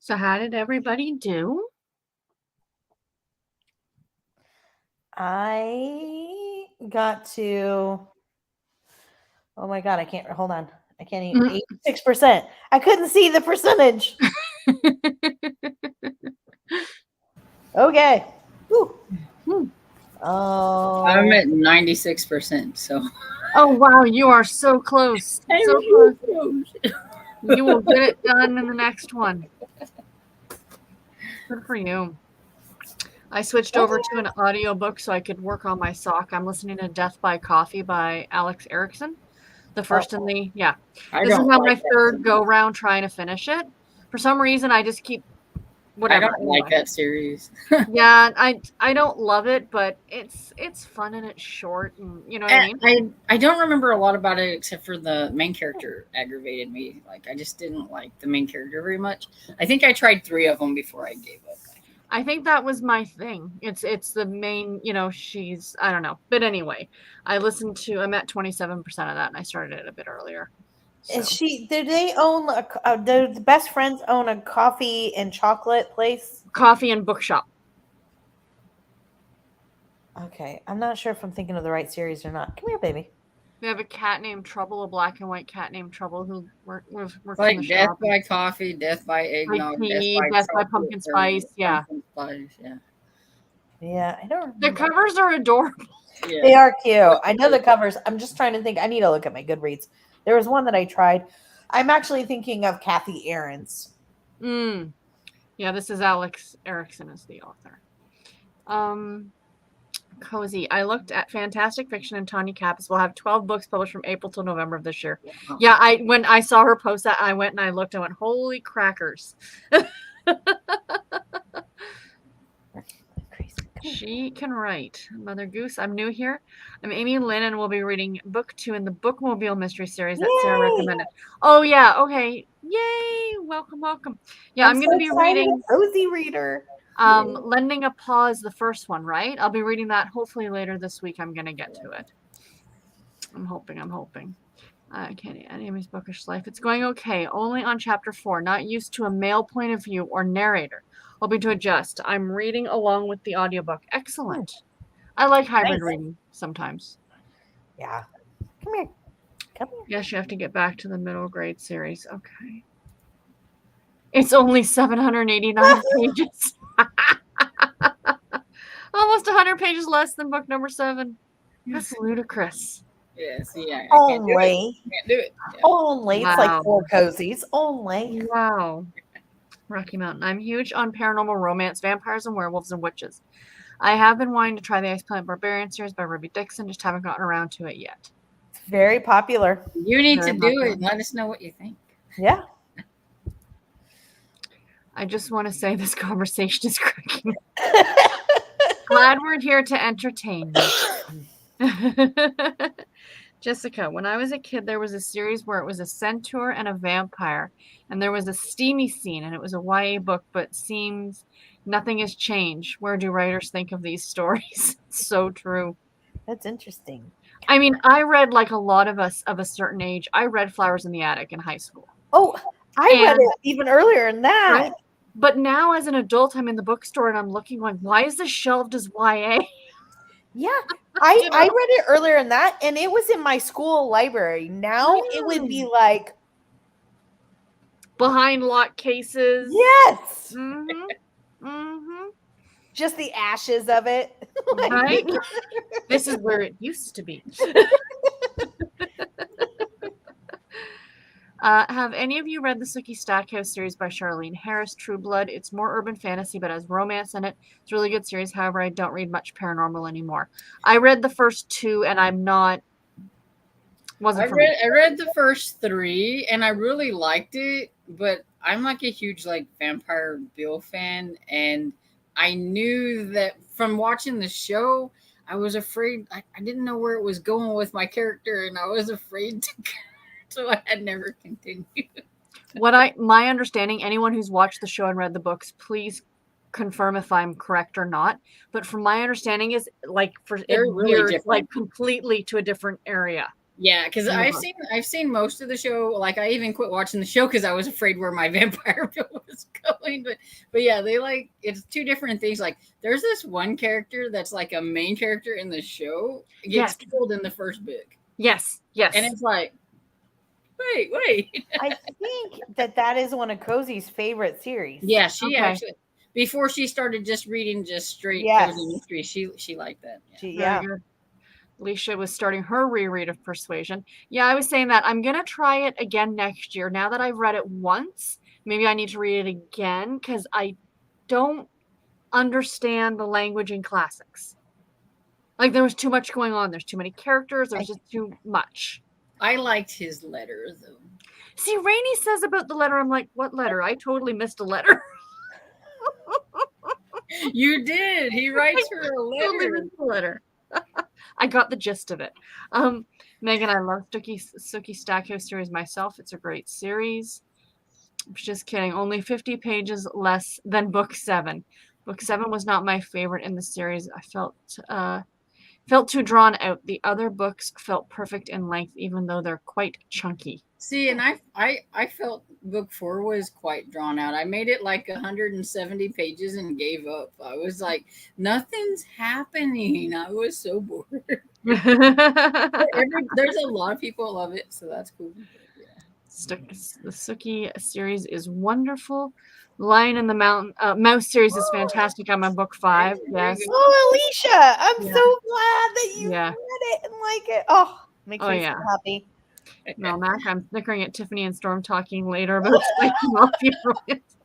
So how did everybody do? I got to. Oh my god! I can't. Hold on. I can't even. 86%. I couldn't see the percentage. Okay. Whew. Oh. I'm at 96%. So. Oh wow, you are so close. So close. You will get it done in the next one. Good for you. I switched over to an audiobook so I could work on my sock. I'm listening to Death by Coffee by Alex Erickson. The first in the, yeah. This is now my third go round trying to finish it. For some reason, I just keep, whatever. I don't like that series. Yeah, I don't love it, but it's fun and it's short, and you know what I mean? I don't remember a lot about it except for the main character aggravated me. Like, I just didn't like the main character very much. I think I tried 3 of them before I gave up. I think that was my thing. It's the main, she's, I don't know. But anyway, I'm at 27% of that, and I started it a bit earlier. So. Do they own, do the best friends own a coffee and chocolate place? Coffee and bookshop. Okay. I'm not sure if I'm thinking of the right series or not. Come here, baby. We have a cat named Trouble, a black and white cat named Trouble who works like in the Death shop. by Coffee, Death by Eggnog, Death by Pumpkin Spice, yeah. Yeah, I don't remember. The covers are adorable. Yeah. They are cute. I know the covers. I'm just trying to think. I need to look at my Goodreads. There was one that I tried. I'm actually thinking of Kathy Aarons. Yeah, this is Alex Erickson as the author. Cozy. I looked at Fantastic Fiction and Tanya Kappas will have 12 books published from April till November of this year. Yeah, when I saw her post that, I went and I looked and went, holy crackers. She can write. Mother Goose, I'm new here. I'm Amy Lynn and we'll be reading book 2 in the Bookmobile mystery series that Sarah recommended. Oh yeah, okay. Yay! Welcome. Yeah, I'm gonna be reading Cozy Reader. Lending a Paw is the first one, right? I'll be reading that hopefully later this week. I'm gonna get to it. I'm hoping. Amy's bookish life. It's going okay. Only on chapter 4. Not used to a male point of view or narrator. Hoping to adjust. I'm reading along with the audiobook. Excellent. I like hybrid reading sometimes. Yeah. Come here. Yes, you have to get back to the middle grade series. Okay. It's only 789 pages. Almost 100 pages less than book number 7. That's ludicrous. Yes, yeah. Only. Can't do it. Yeah. Only. Wow. It's like 4 cozies. Only. Wow. Rocky Mountain. I'm huge on paranormal romance, vampires and werewolves and witches. I have been wanting to try the Ice Planet Barbarian series by Ruby Dixon. Just haven't gotten around to it yet. It's very popular. You need to do it and let us know what you think. Yeah. I just want to say this conversation is cracking. Glad we're here to entertain you. Jessica, when I was a kid, there was a series where it was a centaur and a vampire, and there was a steamy scene, and it was a YA book, but seems nothing has changed. Where do writers think of these stories? So true. That's interesting. I mean, I read, like a lot of us of a certain age, I read Flowers in the Attic in high school. Oh, I read it even earlier than that. Right? But now as an adult, I'm in the bookstore and I'm looking going, why is this shelved as YA? Yeah, I read it earlier than that, and it was in my school library. Now it would be like behind locked cases. Yes. Mm-hmm. Just the ashes of it. Right? This is where it used to be. Have any of you read the Sookie Stackhouse series by Charlene Harris, True Blood? It's more urban fantasy, but has romance in it. It's a really good series. However, I don't read much paranormal anymore. I read the first 2, and I'm not. I read the first 3, and I really liked it. But I'm like a huge Vampire Bill fan, and I knew that from watching the show, I was afraid. I didn't know where it was going with my character, and I was afraid to. So I had never continued. My understanding, anyone who's watched the show and read the books, please confirm if I'm correct or not. But from my understanding is for really years, completely to a different area. Yeah, because in the book. I've seen most of the show. Like I even quit watching the show because I was afraid where my vampire bill was going. But yeah, they like it's two different things. Like there's this one character that's like a main character in the show gets Yes. killed in the first book, Yes. Yes. and it's like, wait. I think that is one of Cozy's favorite series. Yeah, she Okay. actually before she started just reading just straight Yes. cozy mystery, she liked that. Yeah. Very good. Alicia was starting her reread of Persuasion. Yeah, I was saying that I'm going to try it again next year. Now that I've read it once, maybe I need to read it again because I don't understand the language in classics. Like there was too much going on. There's too many characters. There was just too much. I liked his letter though. See, Rainey says about the letter. I'm like, what letter? I totally missed a letter. You did. He writes her a Totally letter. missed a letter. I got the gist of it. Megan, I love Sookie Stackhouse series myself. It's a great series. I'm just kidding. Only 50 pages less than book 7. Book 7 was not my favorite in the series. I felt too drawn out. The other books felt perfect in length, even though they're quite chunky. See, and I felt book 4 was quite drawn out. I made it like 170 pages and gave up. I was like, nothing's happening. I was so bored. There's a lot of people love it, so that's cool. Yeah. The Sookie series is wonderful. Lion in the Mountain Mouse series is fantastic. I'm on book 5. Yes. Oh, Alicia, I'm so glad that you read it and like it. Oh, makes me so happy. No, Mac, I'm snickering at Tiffany and Storm talking later about spicy multi-romance.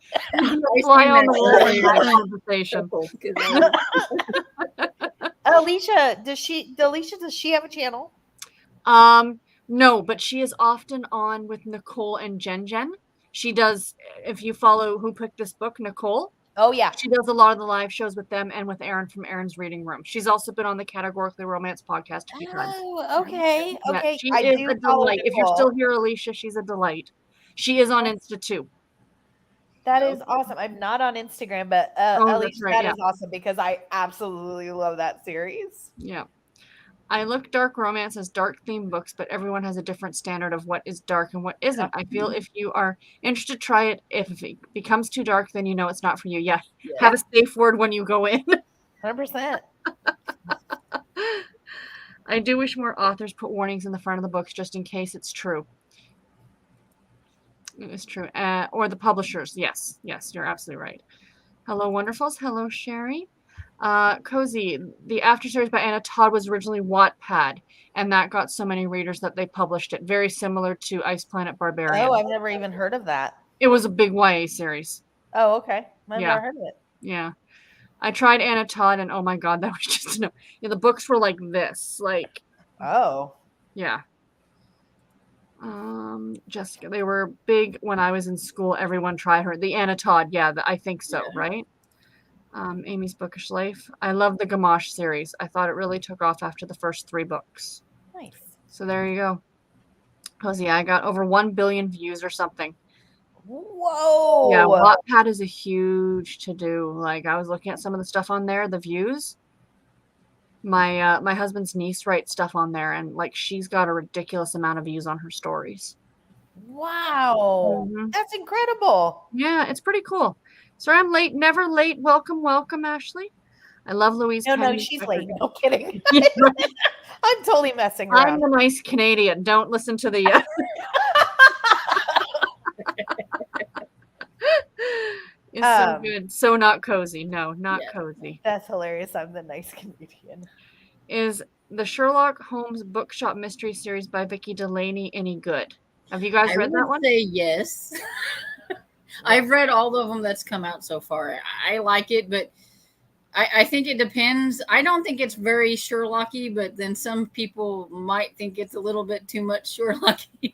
Fly on the wall in that conversation. Alicia, does she have a channel? No, but she is often on with Nicole and Jen. She does, if you follow Who Picked This Book, Nicole. Oh, yeah. She does a lot of the live shows with them and with Erin from Erin's Reading Room. She's also been on the Categorically Romance podcast a few times. Oh, okay. Yeah, Okay. she is a delight. If you're still here, Alicia, she's a delight. She is on Insta too. That is awesome. I'm not on Instagram, but Alicia, that is awesome because I absolutely love that series. Yeah. I look dark romance as dark themed books, but everyone has a different standard of what is dark and what isn't. I feel if you are interested, try it. If it becomes too dark, then you know it's not for you. Yeah. Have a safe word when you go in. 100%. I do wish more authors put warnings in the front of the books just in case it's true. It is true. Or the publishers. Yes, you're absolutely right. Hello, Wonderfuls. Hello, Sherry. Cozy, the After series by Anna Todd was originally Wattpad, and that got so many readers that they published it. Very similar to Ice Planet Barbarian. Oh, I've never even heard of that. It was a big YA series. Oh, okay. I've never heard of it. Yeah. I tried Anna Todd, and oh my god, that was just no. Yeah, the books were like this. Like, oh. Yeah. Jessica, they were big when I was in school. Everyone tried her. The Anna Todd, I think so, right? Amy's Bookish Life. I love the Gamache series. I thought it really took off after the first 3 books. Nice. So there you go. Cozy, I got over 1 billion views or something. Whoa. Yeah, Wattpad is a huge to-do. Like, I was looking at some of the stuff on there, the views. My husband's niece writes stuff on there, and like she's got a ridiculous amount of views on her stories. Wow. That's incredible. Yeah, it's pretty cool. Sorry, I'm late. Never late. Welcome, Ashley. I love Louise. No, she's late. No kidding. I'm totally messing around. I'm the nice Canadian. Don't listen to the. It's so good. So not cozy. No, not cozy. That's hilarious. I'm the nice Canadian. Is the Sherlock Holmes Bookshop Mystery Series by Vicki Delaney any good? Have you guys read that one? I would say yes. I've read all of them that's come out so far. I like it, but I think it depends. I don't think it's very Sherlocky, but then some people might think it's a little bit too much Sherlocky.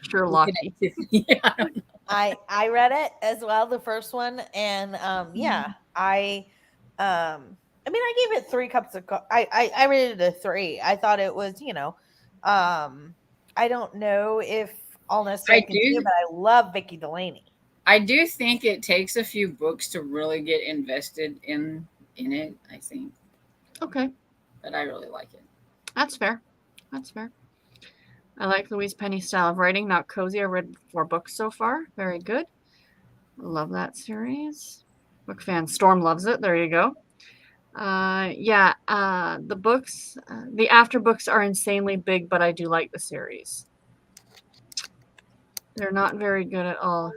Sherlocky. Yeah, I don't know. I read it as well, the first one, and I gave it 3 cups of coffee. I rated it a 3. I thought it was, I don't know if all necessarily but I love Vicki Delaney. I do think it takes a few books to really get invested in it, I think. Okay. But I really like it. That's fair. That's fair. I like Louise Penny's style of writing. Not cozy. I read 4 books so far. Very good. Love that series. Book fan Storm loves it. There you go. The books, the after books are insanely big, but I do like the series. They're not very good at all.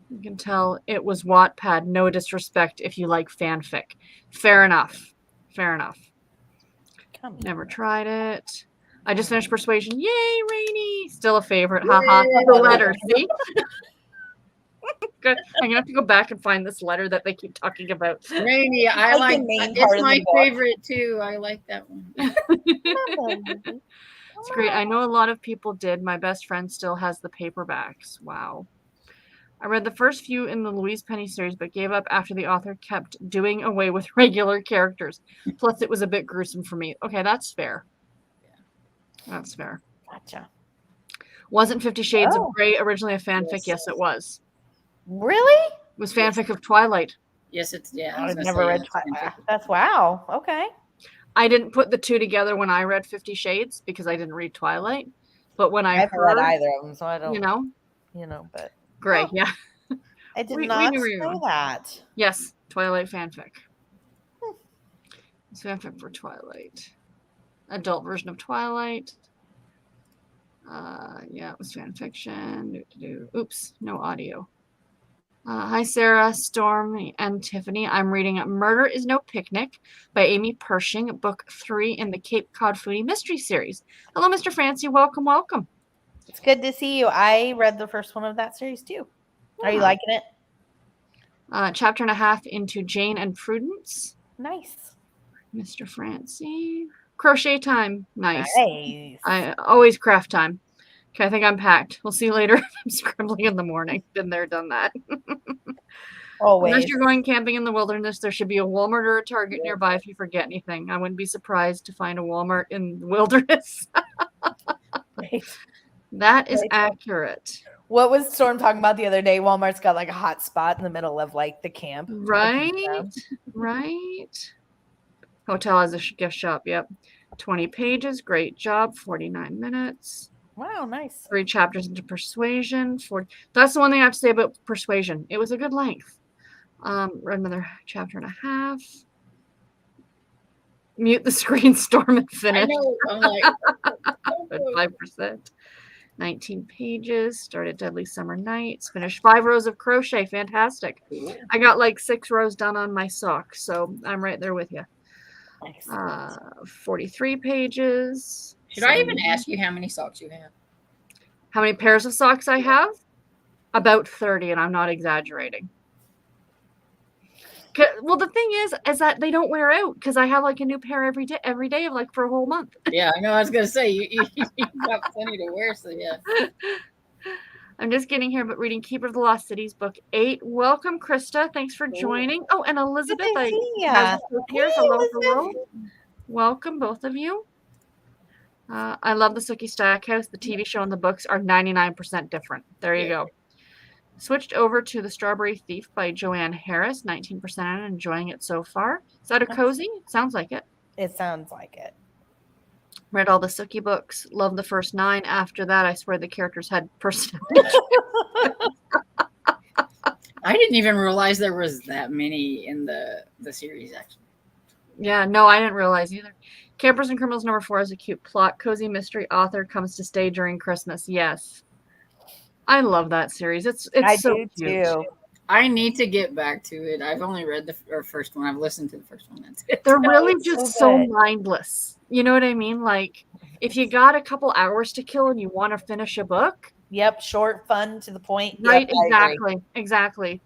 You can tell it was Wattpad. No disrespect if you like fanfic. Fair enough. Fair enough. Never tried it. I just finished Persuasion. Yay, Rainy! Still a favorite. Haha. The letter, see? Good. I'm gonna have to go back and find this letter that they keep talking about. Rainy, I Like like the main it's part of my the book. favorite too. I like that one. It's great. I know a lot of people did. My best friend still has the paperbacks. Wow. I read the first few in the Louise Penny series, but gave up after the author kept doing away with regular characters. Plus, it was a bit gruesome for me. Okay, that's fair. That's fair. Gotcha. Wasn't 50 Shades of Oh. Grey originally a fanfic? Yes. Yes, it was. Really? It was fanfic of Twilight. Yes, it's I was I've gonna never say, read it's Twilight. fanfic. That's wow. Okay. I didn't put the two together when I read 50 Shades because I didn't read Twilight. But when I haven't read heard, either of them, so I don't. you know, But Grey, Oh. yeah. I did We not knew where you say were. that. Yes, Twilight fanfic. It's fanfic for Twilight. Adult version of Twilight. Yeah, it was fan fiction. Oops, no audio. Hi, Sarah, Storm, and Tiffany. I'm reading Murder is No Picnic by Amy Pershing, book 3 in the Cape Cod Foodie Mystery Series. Hello, Mr. Fancy. Welcome, welcome. It's good to see you. I read the first one of that series too. Are you Yeah. liking it? Chapter and a half into Jane and Prudence. Nice. Mr. Fancy. Crochet time. Nice. Nice. I always craft time. Okay, I think I'm packed. We'll see you later. I'm scribbling in the morning. Been there, done that. Always. Unless you're going camping in the wilderness, there should be a Walmart or a Target nearby if you forget anything. I wouldn't be surprised to find a Walmart in the wilderness. Right. That is Right. accurate. What was Storm talking about the other day? Walmart's got like a hot spot in the middle of like the camp. Right? Right. Hotel has a gift shop. Yep. 20 pages. Great job. 49 minutes. Wow, nice. 3 chapters into Persuasion. That's the one thing I have to say about Persuasion. It was a good length. Read another chapter and a half. Mute the screen, Storm, and I finish. know. I'm like, 5%. 19 pages. Started Deadly Summer Nights. Finished 5 rows of crochet. Fantastic. I got like 6 rows done on my sock, so I'm right there with you. Excellent. 43 pages. should I even ask you how many socks you have? How many pairs of socks I have? About 30, and I'm not exaggerating. Well, the thing is that they don't wear out because I have like a new pair every day of like for a whole month. Yeah, I know. I was gonna say you got plenty to wear, so yeah. I'm just getting here, but reading Keeper of the Lost Cities, book 8. Welcome, Krista. Thanks for joining. Oh, and Elizabeth. Good to see ya. Has a here. Hey, Hello, Elizabeth. hello. Welcome, both of you. I love the Sookie Stackhouse. The TV show and the books are 99% different. There you go. Switched over to The Strawberry Thief by Joanne Harris, 19% and enjoying it so far. Is that a cozy? Sounds like it. It sounds like it. Read all the Sookie books. Love the first 9. After that, I swear the characters had personality. I didn't even realize there was that many in the series, actually. Yeah, no, I didn't realize either. Campers and Criminals number 4 is a cute plot. Cozy mystery author comes to stay during Christmas. Yes. I love that series. It's I so do cute. too. I need to get back to it. I've only read the first one. I've listened to the first one. That's it. They're really it's just so so good. mindless. You know what I mean? Like, if you got a couple hours to kill and you want to finish a book, Yep, short, fun, to the point. right? Yep, I agree. Exactly.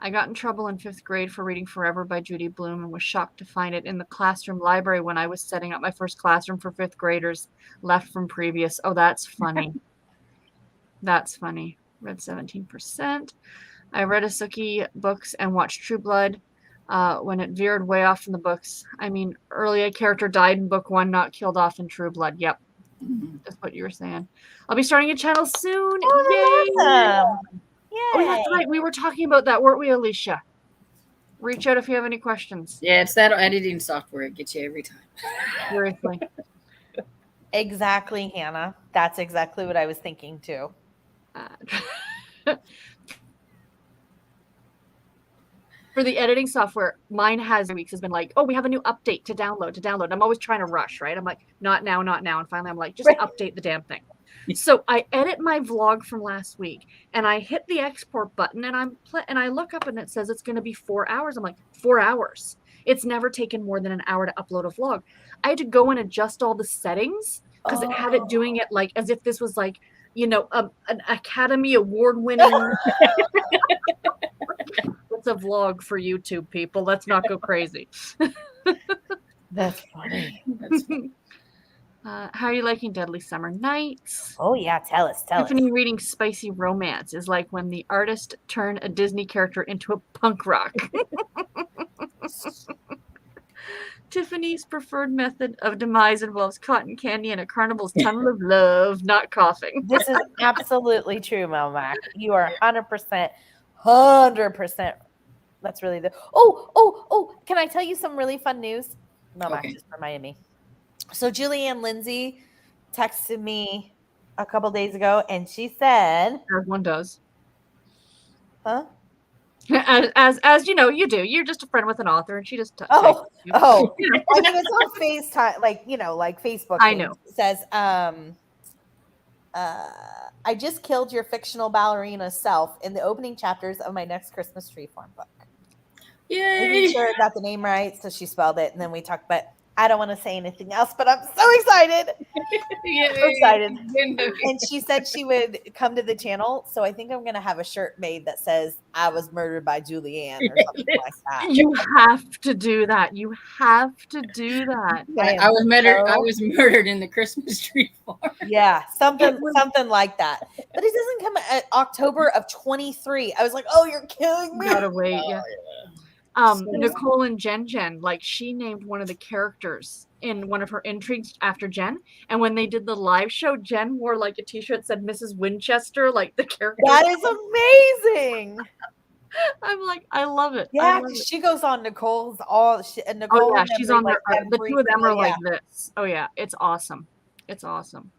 I got in trouble in 5th grade for reading Forever by Judy Blume and was shocked to find it in the classroom library when I was setting up my first classroom for 5th graders, left from previous. Oh, that's funny. That's funny. Read 17%. I read a Sookie books and watched True Blood when it veered way off from the books. I mean, early a character died in book 1, not killed off in True Blood. Yep. That's what you were saying. I'll be starting a channel soon. Oh, Yay! that's awesome. Yay. Oh, that's right. We were talking about that, weren't we, Alicia? Reach out if you have any questions. Yeah, it's that editing software. It gets you every time. Seriously. Exactly, Hannah. That's exactly what I was thinking too. For the editing software, mine has weeks has been like, oh, we have a new update to download. I'm always trying to rush, right? I'm like, not now. And finally I'm like, just update the damn thing. So I edit my vlog from last week and I hit the export button and I look up and it says it's going to be 4 hours. I'm like, 4 hours. It's never taken more than an hour to upload a vlog. I had to go and adjust all the settings because it had it doing it like as if this was like, an Academy Award winning. It's a vlog for YouTube, people. Let's not go crazy. That's funny. That's funny. How are you liking Deadly Summer Nights? Oh yeah, tell us. Tiffany reading Spicy Romance is like when the artist turned a Disney character into a punk rock. Tiffany's preferred method of demise involves cotton candy and a carnival's tunnel of love, not coughing. This is absolutely true, Melmac. You are 100%. That's really the. Oh! Can I tell you some really fun news? Melmac just reminded me. So Julianne Lindsay texted me a couple days ago, and she said, As one does. "Huh? As you know, you do. You're just a friend with an author, and she just Oh. Yeah. I mean, it's on FaceTime, like Facebook. I know. It says, I just killed your fictional ballerina self in the opening chapters of my next Christmas tree farm book. Yay! Making sure I got the name right, so she spelled it, and then we talked about. I don't want to say anything else, but I'm so excited. So excited. And she said she would come to the channel. So I think I'm going to have a shirt made that says, I was murdered by Julianne or something like that. You have to do that. You have to do that. I was murdered in the Christmas tree farm. Yeah, something like that. But it doesn't come at October of 23. I was like, oh, you're killing me. You gotta wait. Oh, Yeah. So Nicole and Jen, like she named one of the characters in one of her intrigues after Jen. And when they did the live show, Jen wore like a t-shirt that said Mrs. Winchester, like the character. That is amazing. I'm like, I love it. Yeah, she goes on Nicole's Nicole. Oh yeah, she's on like the two of them are like this. Oh yeah, it's awesome. It's awesome.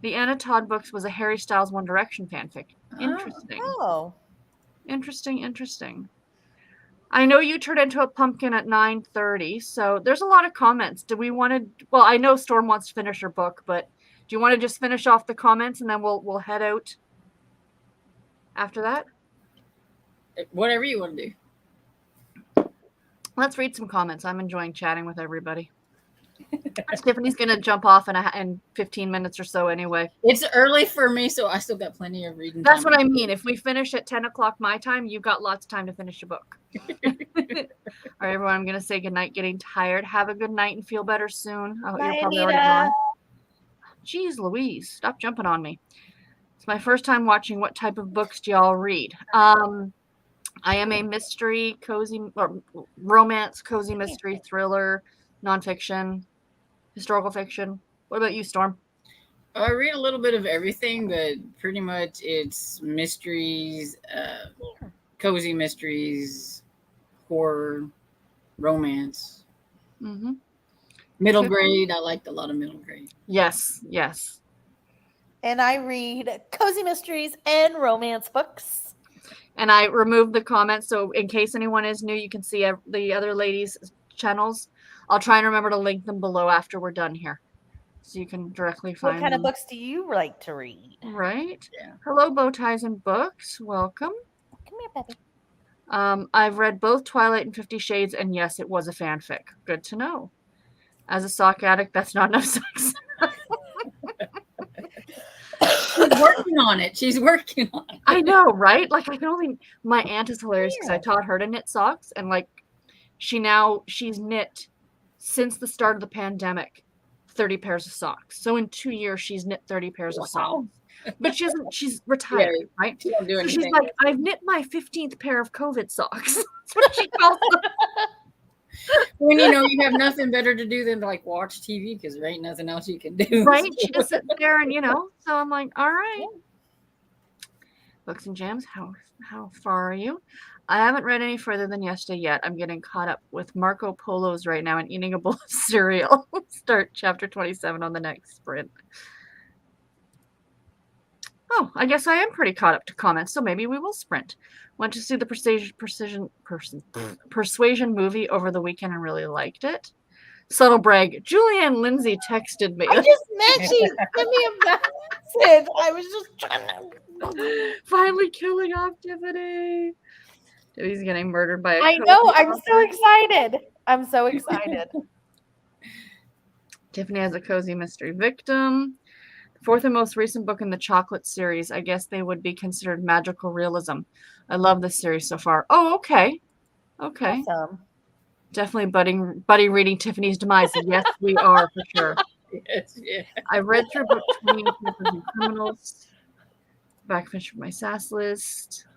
The Anna Todd books was a Harry Styles One Direction fanfic. Interesting. Oh. Interesting. I know you turned into a pumpkin at 9:30, so there's a lot of comments. Do we want to? Well, I know Storm wants to finish her book, but do you want to just finish off the comments and then we'll head out after that? Whatever you want to do. Let's read some comments. I'm enjoying chatting with everybody. Tiffany's gonna jump off in 15 minutes or so anyway. It's early for me, so I still got plenty of reading. That's what I mean. If we finish at 10 o'clock my time, you've got lots of time to finish your book. All right, everyone. I'm gonna say goodnight. Getting tired. Have a good night and feel better soon. Oh, you're probably already gone. Jeez, Louise, stop jumping on me. It's my first time watching. What type of books do y'all read? I am a mystery, cozy, or romance, cozy mystery, thriller, nonfiction, historical fiction. What about you, Storm? I read a little bit of everything, but pretty much it's mysteries, cozy mysteries, horror, romance. Mm-hmm. Middle grade. I liked a lot of middle grade. Yes. And I read cozy mysteries and romance books. And I removed the comments, so in case anyone is new, you can see the other ladies' channels. I'll try and remember to link them below after we're done here, so you can directly find What kind them. of books do you like to read? Right? Yeah. Hello, Bowties and Books. Welcome. Come here, baby. I've read both Twilight and 50 Shades, and yes, it was a fanfic. Good to know. As a sock addict, that's not enough sex. She's working on it. I know, right? Like my aunt is hilarious because I taught her to knit socks, and like she's knit since the start of the pandemic 30 pairs of socks. So in 2 years she's knit 30 pairs of socks. But she's retired, right? She don't do so anything. she's like, I've knit my 15th pair of COVID socks. That's what she calls them. When you have nothing better to do than like watch TV because there ain't nothing else you can do. Right? She just sits there and so I'm like, all right. Books and Jams, how far are you? I haven't read any further than yesterday yet. I'm getting caught up with Marco Polo's right now and eating a bowl of cereal. Start chapter 27 on the next sprint. Oh, I guess I am pretty caught up to comments, so maybe we will sprint. Went to see the Persuasion movie over the weekend and really liked it. Subtle brag. Julianne Lindsay texted me. I just meant she sent me a message. I was just trying to. Finally killing off Tiffany. Tiffany's getting murdered by a I know. I'm so excited. I'm so excited. Tiffany has a cozy mystery victim. The fourth and most recent book in the chocolate series. I guess they would be considered magical realism. I love this series so far. Oh, okay. Okay. Awesome. Definitely buddy reading Tiffany's demise. Yes, we are for sure. Yes, yeah. I read through book 20 of Papers and Criminals. Back finish my sass list.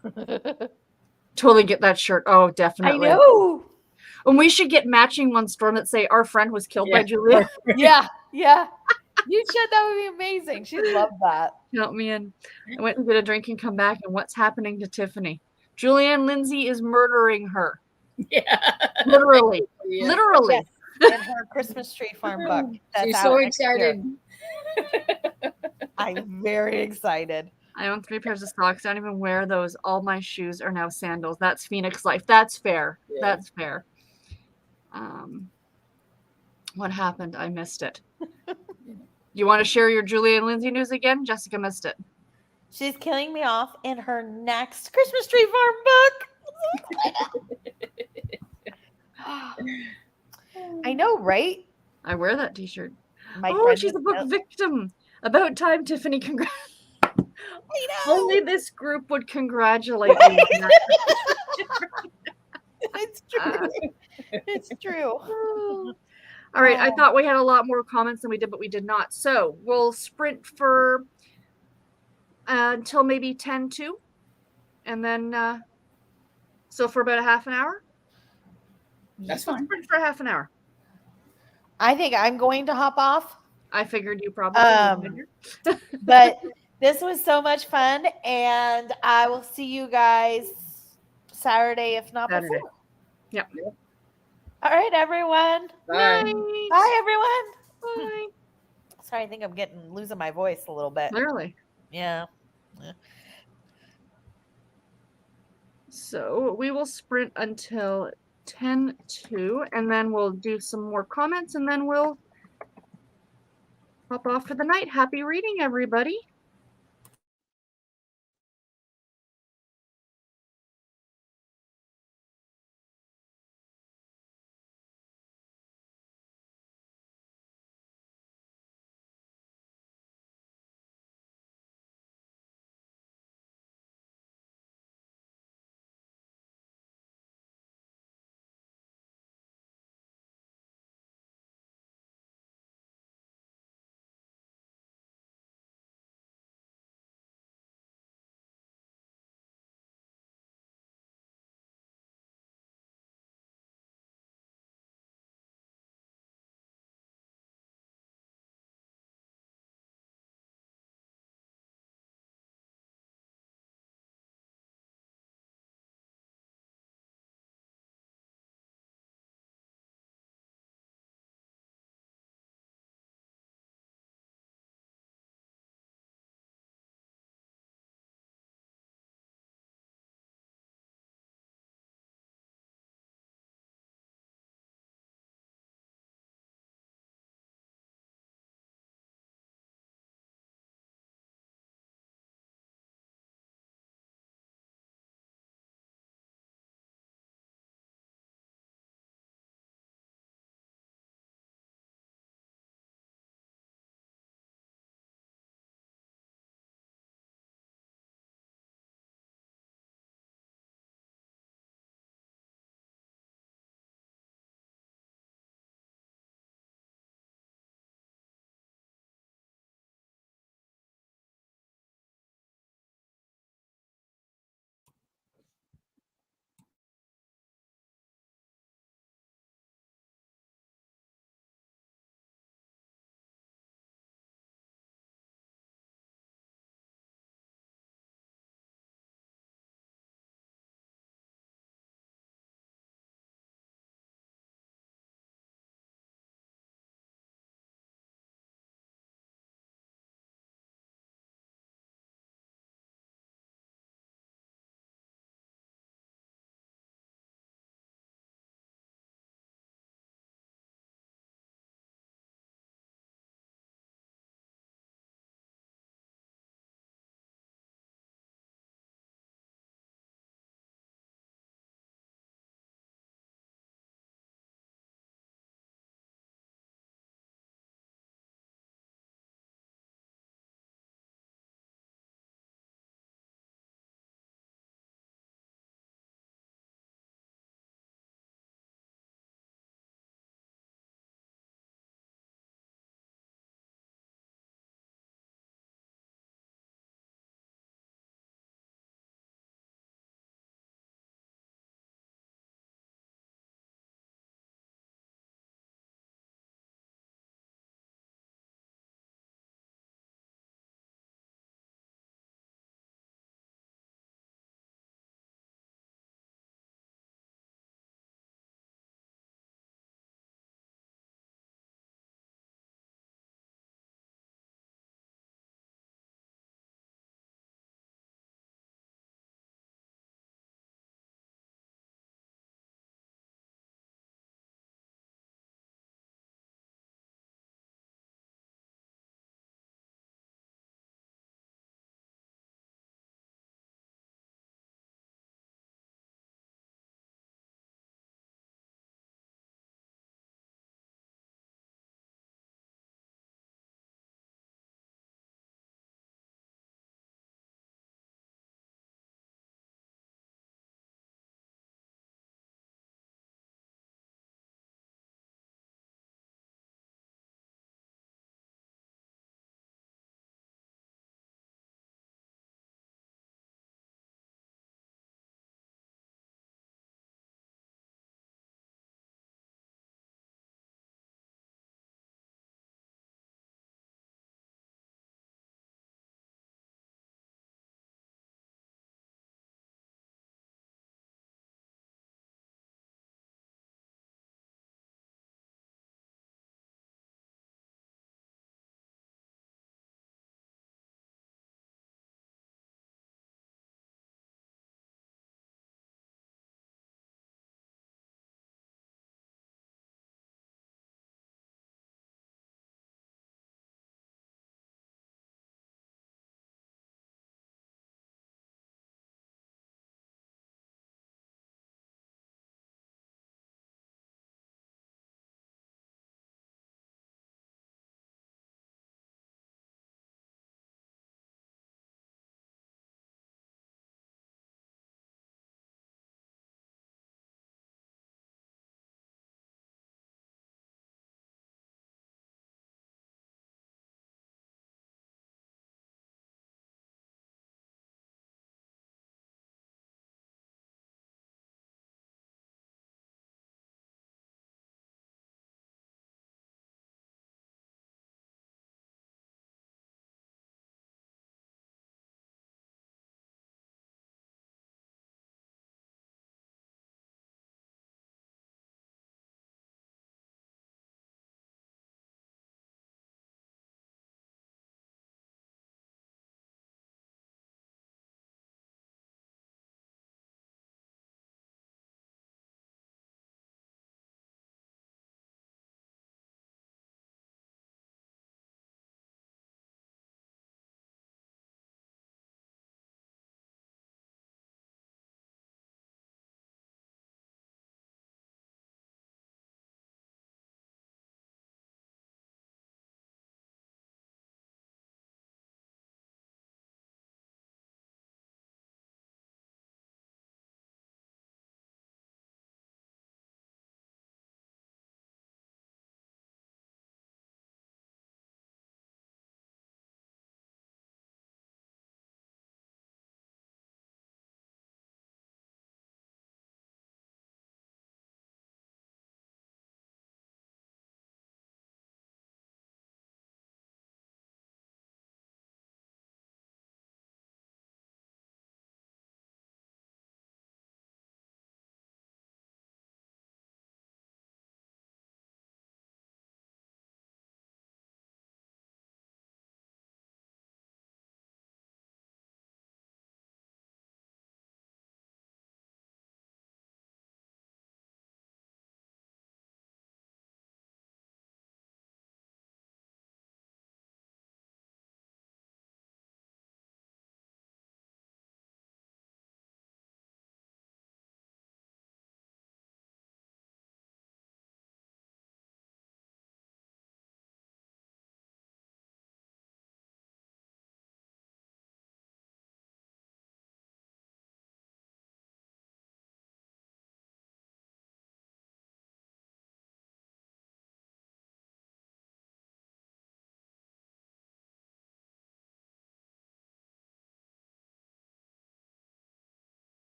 Totally get that shirt. Oh, definitely. I know. And we should get matching ones, Storm, that say our friend was killed by Julia. Yeah, yeah. You should. That would be amazing. She'd love that. Count me in. I went and get a drink and come back, and what's happening to Tiffany? Julianne Lindsay is murdering her. Yeah. Literally. Yeah. Literally. Yes, in her Christmas tree farm book. That's She's out so next year. excited. I'm very excited. I own 3 pairs of socks. I don't even wear those. All my shoes are now sandals. That's Phoenix life. That's fair. Yeah. That's fair. What happened? I missed it. You want to share your Julianne Lindsay news again? Jessica missed it. She's killing me off in her next Christmas tree farm book. I know, right? I wear that t-shirt. My Oh, friend she's a is- book victim. About time, Tiffany. Congrats. I know. Only this group would congratulate you. on that. It's true. It's true. All right, I thought we had a lot more comments than we did, but we did not. So we'll sprint for until maybe 10-2. And then, so for about a half an hour? That's We'll fine. sprint for a half an hour. I think I'm going to hop off. I figured you probably would. But this was so much fun, and I will see you guys Saturday, if not Saturday. before. Yep. All right, everyone. Bye. Bye, everyone. Bye. Sorry, I think I'm losing my voice a little bit. Clearly. Yeah. So we will sprint until 10-2, and then we'll do some more comments, and then we'll hop off for the night. Happy reading, everybody.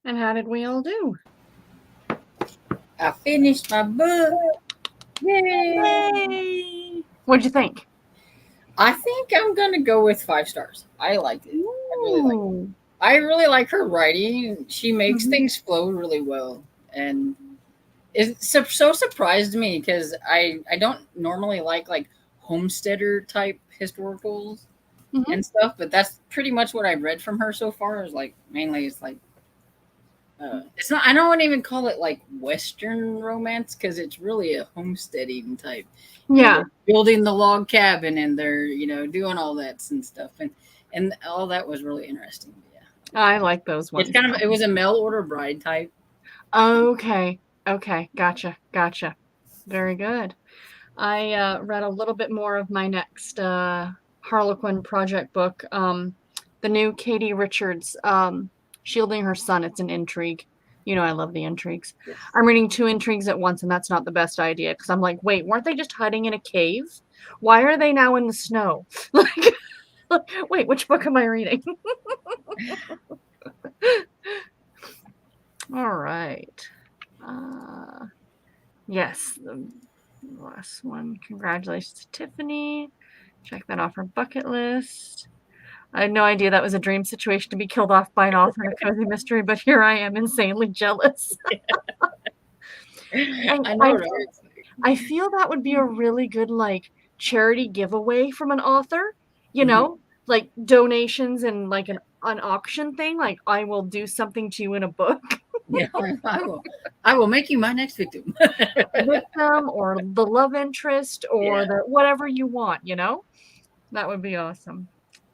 And how did we all do? I finished my book. Yay! What'd you think? I think I'm gonna go with 5 stars. I liked it. Ooh. I really like her writing. She makes Mhm. things flow really well, and it so surprised me because I don't normally like homesteader type historicals Mhm. and stuff, but that's pretty much what I've read from her so far. Is like mainly it's like it's not. I don't want to even call it like Western romance because it's really a homesteading type. Yeah. They're building the log cabin and they're doing all that and stuff, and all that was really interesting. Yeah, I like those ones. it's kind of it was a mail order bride type. Okay. Okay. Gotcha. Gotcha. Very good. I read a little bit more of my next Harlequin project book. The new Katie Richards, Shielding Her Son. It's an intrigue. You know I love the intrigues. Yes. I'm reading 2 intrigues at once, and that's not the best idea because I'm like, wait, weren't they just hiding in a cave? Why are they now in the snow? Like, wait, which book am I reading? All right. Yes, the last one. Congratulations to Tiffany. Check that off her bucket list. I had no idea that was a dream situation to be killed off by an author in a cozy mystery, but here I am insanely jealous. I know, right? I feel that would be a really good like charity giveaway from an author, you Mhm. know, like donations and like an auction thing. Like I will do something to you in a book. Yeah, I will make you my next victim. Victim or the love interest or Yeah. the whatever you want, you know? That would be awesome.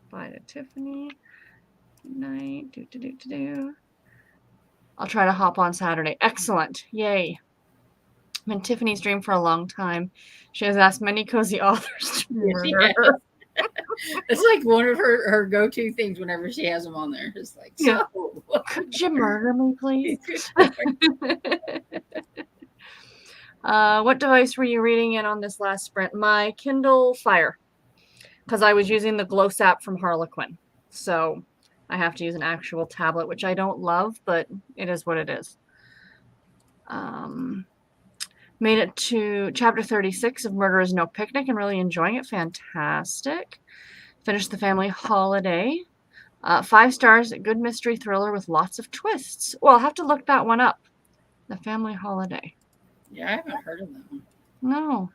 Bye to Tiffany. Good night. I'll try to hop on Saturday. Excellent. Yay. Been Tiffany's dream for a long time. She has asked many cozy authors to murder her. It's like one of her go-to things whenever she has them on there. It's like, Yeah. so. Could you murder me, please? What device were you reading in on this last sprint? My Kindle Fire, because I was using the Gloss app from Harlequin. So I have to use an actual tablet, which I don't love, but it is what it is. Made it to chapter 36 of Murder is No Picnic and really enjoying it. Fantastic. Finished The Family Holiday. 5 stars, a good mystery thriller with lots of twists. Well, I'll have to look that one up. The Family Holiday. Yeah, I haven't heard of that one. No.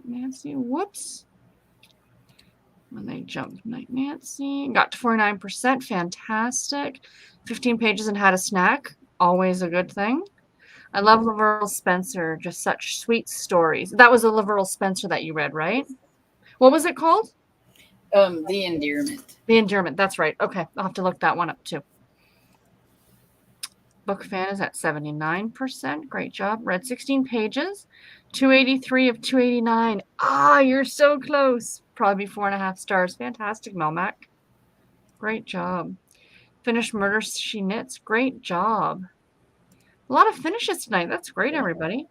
Nancy, whoops. When they jumped Night Nancy. Got to 49%. Fantastic. 15 pages and had a snack. Always a good thing. I love Laverell Spencer. Just such sweet stories. That was a Laverell Spencer that you read, right? What was it called? The Endearment. The Endearment. That's right. Okay. I'll have to look that one up too. Book fan is at 79%. Great job. Read 16 pages. 283 of 289. Ah, you're so close. Probably 4.5 stars. Fantastic, Melmac. Great job. Finished Murder She Knits. Great job. A lot of finishes tonight. That's great, everybody.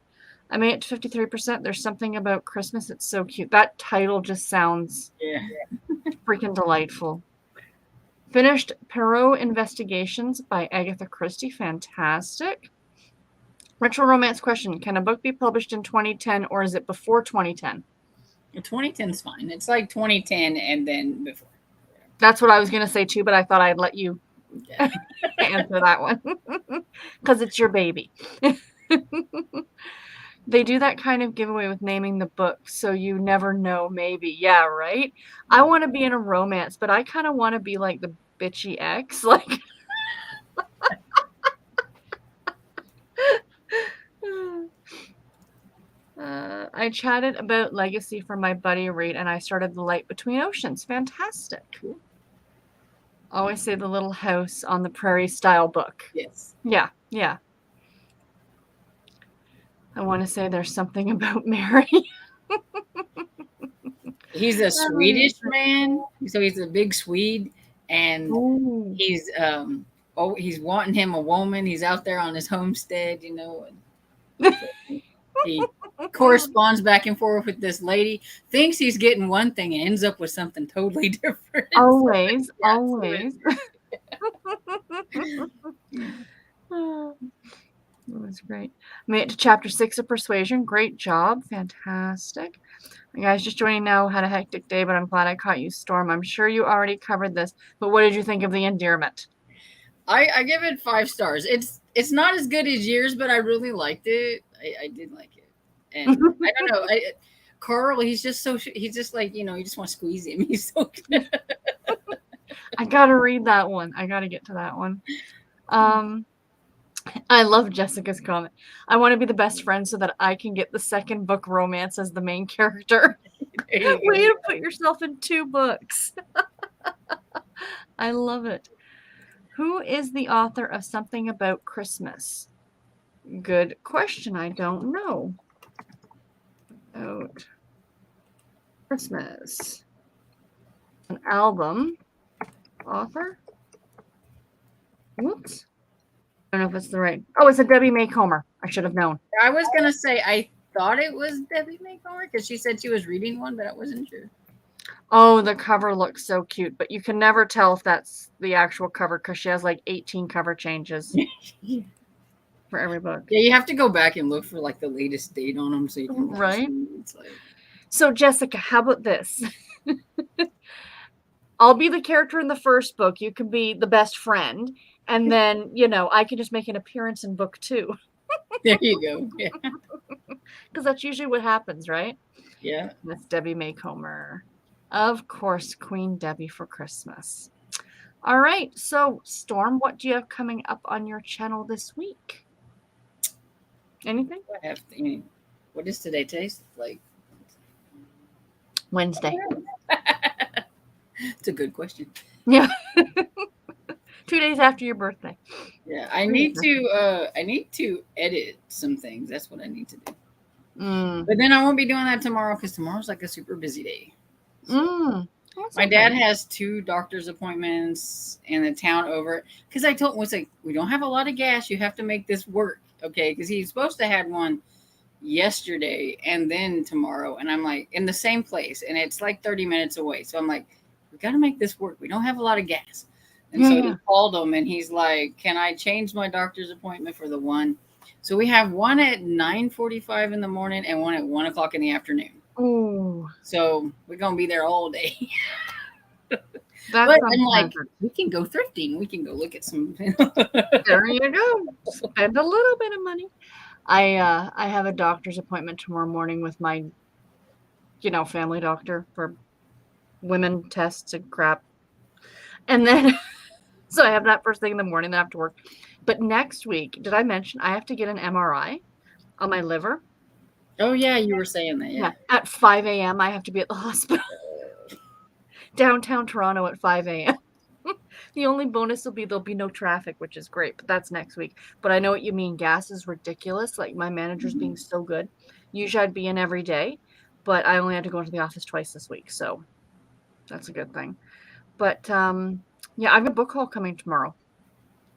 I made it to 53%. There's something about Christmas. It's so cute. That title just sounds freaking delightful. Finished Perot Investigations by Agatha Christie. Fantastic. Ritual romance question. Can a book be published in 2010 or is it before 2010? 2010 is fine. It's like 2010 and then before. That's what I was going to say too, but I thought I'd let you answer that one because it's your baby. They do that kind of giveaway with naming the book, so you never know, maybe. Yeah, right? I want to be in a romance, but I kind of want to be like the bitchy ex. Like, I chatted about Legacy for my buddy read, and I started The Light Between Oceans. Fantastic. Always say the Little House on the Prairie style book. Yes. Yeah, yeah. I want to say There's Something About Mary. He's a Swedish man, so he's a big Swede, and Ooh. he's he's wanting him a woman. He's out there on his homestead, and he corresponds back and forth with this lady. Thinks he's getting one thing and ends up with something totally different. Always, Yeah, always. Oh, that was great. Made it to chapter 6 of Persuasion. Great job. Fantastic. You guys just joining now, had a hectic day, but I'm glad I caught you, Storm. I'm sure you already covered this, but what did you think of the endearment? I give it 5 stars. It's not as good as yours, but I really liked it. I did like it, and I don't know. Carl, he's just like, you just want to squeeze him. He's so good. I gotta read that one. I gotta get to that one. I love Jessica's comment. I want to be the best friend so that I can get the second book romance as the main character. Way to put yourself in 2 books. I love it. Who is the author of Something About Christmas? Good question. I don't know. About Christmas. An album. Author? Whoops. I don't know if it's the right. Oh, it's a Debbie May Comer. I should have known. I was gonna say I thought it was Debbie May Comer because she said she was reading one, but I wasn't sure. Oh, the cover looks so cute, but you can never tell if that's the actual cover because she has like 18 cover changes for every book. Yeah, you have to go back and look for like the latest date on them so you can right. It's like... So Jessica, how about this? I'll be the character in the first book. You can be the best friend, and then I can just make an appearance in book 2. There you go. Yeah, because that's usually what happens, right? Yeah. That's Debbie May Comer. Of course, Queen Debbie for Christmas. All right. So, Storm, what do you have coming up on your channel this week? Anything? What is today? Today's like Wednesday. It's a good question. Yeah. 2 days after your birthday. Yeah, I need to edit some things. That's what I need to do. But then I won't be doing that tomorrow because tomorrow's like a super busy day. So my dad has 2 doctor's appointments in the town over. Because I told him, it's like, we don't have a lot of gas. You have to make this work. Okay. Because he's supposed to have one yesterday and then tomorrow. And I'm like, in the same place. And it's like 30 minutes away. So I'm like, we got to make this work. We don't have a lot of gas. And so he called him and he's like, can I change my doctor's appointment for the one? So we have one at 9:45 in the morning and one at 1 o'clock in the afternoon. Oh. So we're going to be there all day. But I'm like, we can go thrifting. We can go look at some. There you go. Spend a little bit of money. I have a doctor's appointment tomorrow morning with my, family doctor for women tests and crap. And then, so I have that first thing in the morning, then I have to work. But next week, did I mention I have to get an MRI on my liver? Oh, yeah, you were saying that, yeah. At 5 a.m., I have to be at the hospital. Downtown Toronto at 5 a.m. The only bonus will be there'll be no traffic, which is great, but that's next week. But I know what you mean. Gas is ridiculous. Like, my manager's being so good. Usually I'd be in every day, but I only had to go into the office twice this week, so that's a good thing. But, yeah, I have a book haul coming tomorrow.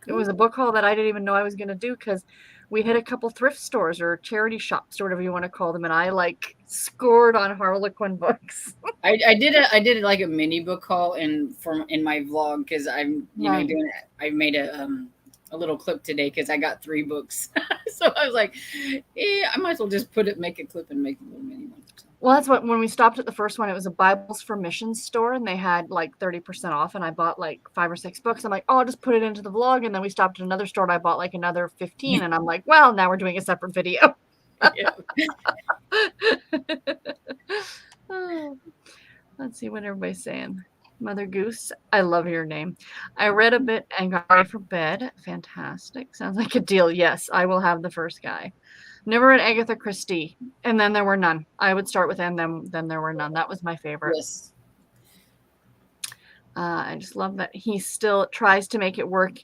It was a book haul that I didn't even know I was going to do because we hit a couple thrift stores or charity shops or whatever you want to call them, and I scored on Harlequin books. I did like a mini book haul in my vlog because I'm doing it. I made a little clip today because I got 3 books, so I was like, I might as well just make a clip and make a little mini one. Well, that's when we stopped at the first one, it was a Bibles for Missions store and they had 30% off and I bought 5 or 6 books. I'm like, oh, I'll just put it into the vlog. And then we stopped at another store and I bought another 15 and I'm like, well, now we're doing a separate video. Let's see what everybody's saying. Mother Goose, I love your name. I read a bit and got ready for bed. Fantastic. Sounds like a deal. Yes, I will have the first guy. Never read Agatha Christie, and then there were none. I would start with and then there were none. That was my favorite. Yes. I just love that he still tries to make it work,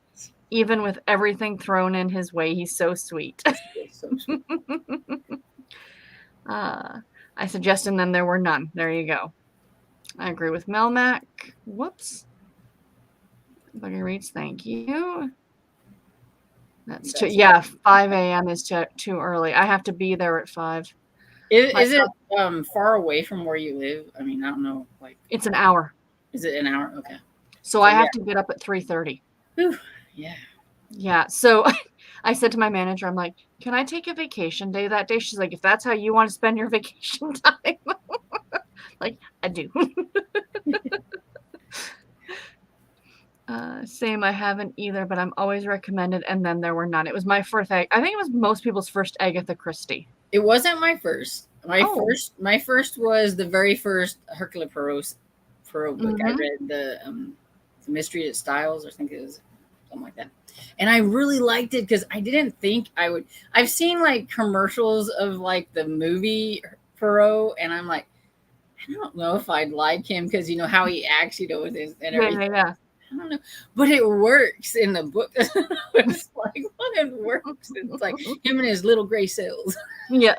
even with everything thrown in his way. He's so sweet. So sweet. I suggest and then there were none. There you go. I agree with Melmac. Whoops. Buggy reads, thank you. That's too, 5 a.m. is too early. I have to be there at 5. Is it far away from where you live? I don't know. It's an hour. Is it an hour? Okay. So I have to get up at 3:30. Whew, yeah. Yeah. So I said to my manager, I'm like, can I take a vacation day that day? She's like, if that's how you want to spend your vacation time. Like, I do. Same, I haven't either, but I'm always recommended, and then there were none. It was my first egg. I think it was most people's first Agatha Christie. It wasn't my first. Oh. My first was the very first Hercule Poirot book. I Mhm. read the Mystery at Styles, I think it was something like that. And I really liked it because I didn't think I would. I've seen like commercials of like the movie Poirot, and I'm like, I don't know if I'd like him because you know how he acts, you know, with his and Yeah, everything. yeah, yeah. I don't know, but it works in the book. It's like, what it works. It's like him and his little gray cells. Yeah.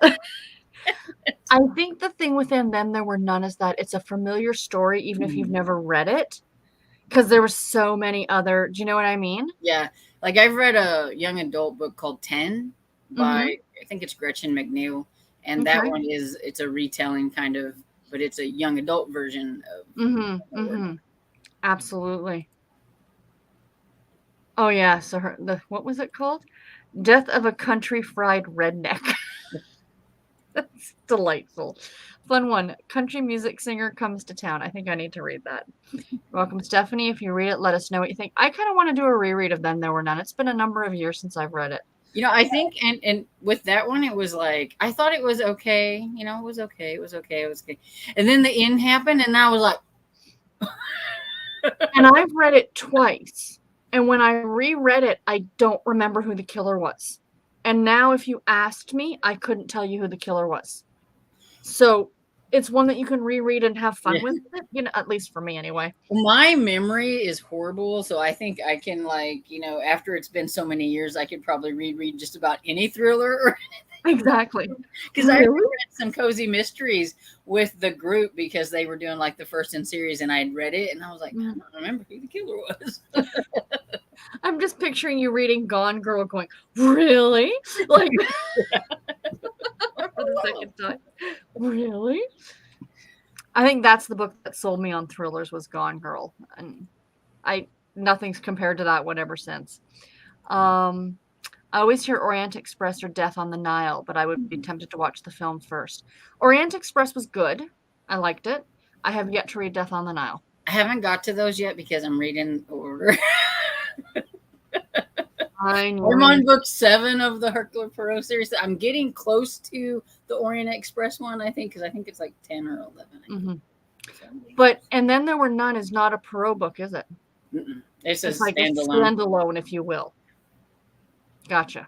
I think the thing within Then There Were None is that it's a familiar story, even if you've never read it, because there were so many other. Do you know what I mean? Yeah, like I've read a young adult book called 10 by Mhm. I think it's Gretchen McNeil, and that Okay. one is it's a retelling kind of, but it's a young adult version of Mhm. the word. Mhm. Absolutely. Oh yeah. So what was it called? Death of a Country Fried Redneck. That's delightful. Fun one. Country music singer comes to town. I think I need to read that. Welcome, Stephanie. If you read it, let us know what you think. I kind of want to do a reread of Then There Were None. It's been a number of years since I've read it. You know, I think and with that one, it was like I thought it was okay. You know, it was okay. It was okay. It was okay. And then the end happened, and I was like, And I've read it twice. And when I reread it, I don't remember who the killer was. And now, if you asked me, I couldn't tell you who the killer was. So it's one that you can reread and have fun yeah. with it, you know, at least for me anyway. My memory is horrible, so I think I can like you know after it's been so many years, I could probably reread just about any thriller. Exactly. Because I Really? read some cozy mysteries with the group because they were doing like the first in series, and I had read it, and I was like, I don't remember who the killer was. I'm just picturing you reading Gone Girl going, really? Like, for the second time. Really? I think that's the book that sold me on thrillers was Gone Girl. And nothing's compared to that one ever since. I always hear Orient Express or Death on the Nile, but I would be tempted to watch the film first. Orient Express was good. I liked it. I have yet to read Death on the Nile. I haven't got to those yet because I'm reading the order. I know. I'm on book 7 of the Hercule Poirot series. I'm getting close to the Orient Express one, I think, because I think it's like 10 or 11. Mm-hmm. So, but And Then There Were None is not a Poirot book, is it? it's a like standalone. a standalone, if you will. Gotcha.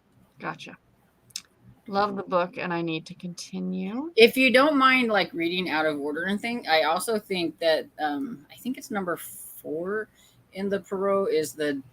Love the book, and I need to continue. If you don't mind like reading out of order and thing, I also think that I think it's number 4 in the Poirot is the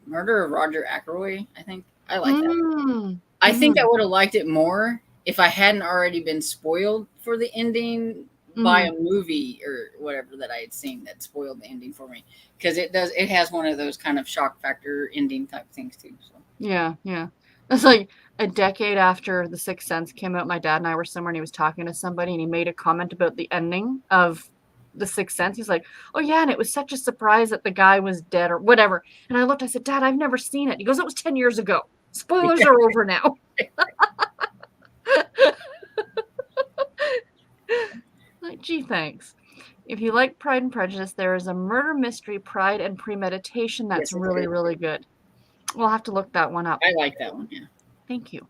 Murder of Roger Ackroyd. I think I like that. I think I would have liked it more if I hadn't already been spoiled for the ending by a movie or whatever that I had seen that spoiled the ending for me, because it has one of those kind of shock factor ending type things too. So. Yeah. It's like a decade after The Sixth Sense came out, my dad and I were somewhere and he was talking to somebody and he made a comment about the ending of The Sixth Sense. He's like, oh yeah, and it was such a surprise that the guy was dead or whatever. And I looked, I said, Dad, I've never seen it. He goes, it was 10 years ago. Spoilers are over now. Like, gee, thanks. If you like Pride and Prejudice, there is a murder mystery, Pride and Premeditation, that's really, really good. We'll have to look that one up. I like that one, yeah. Thank you.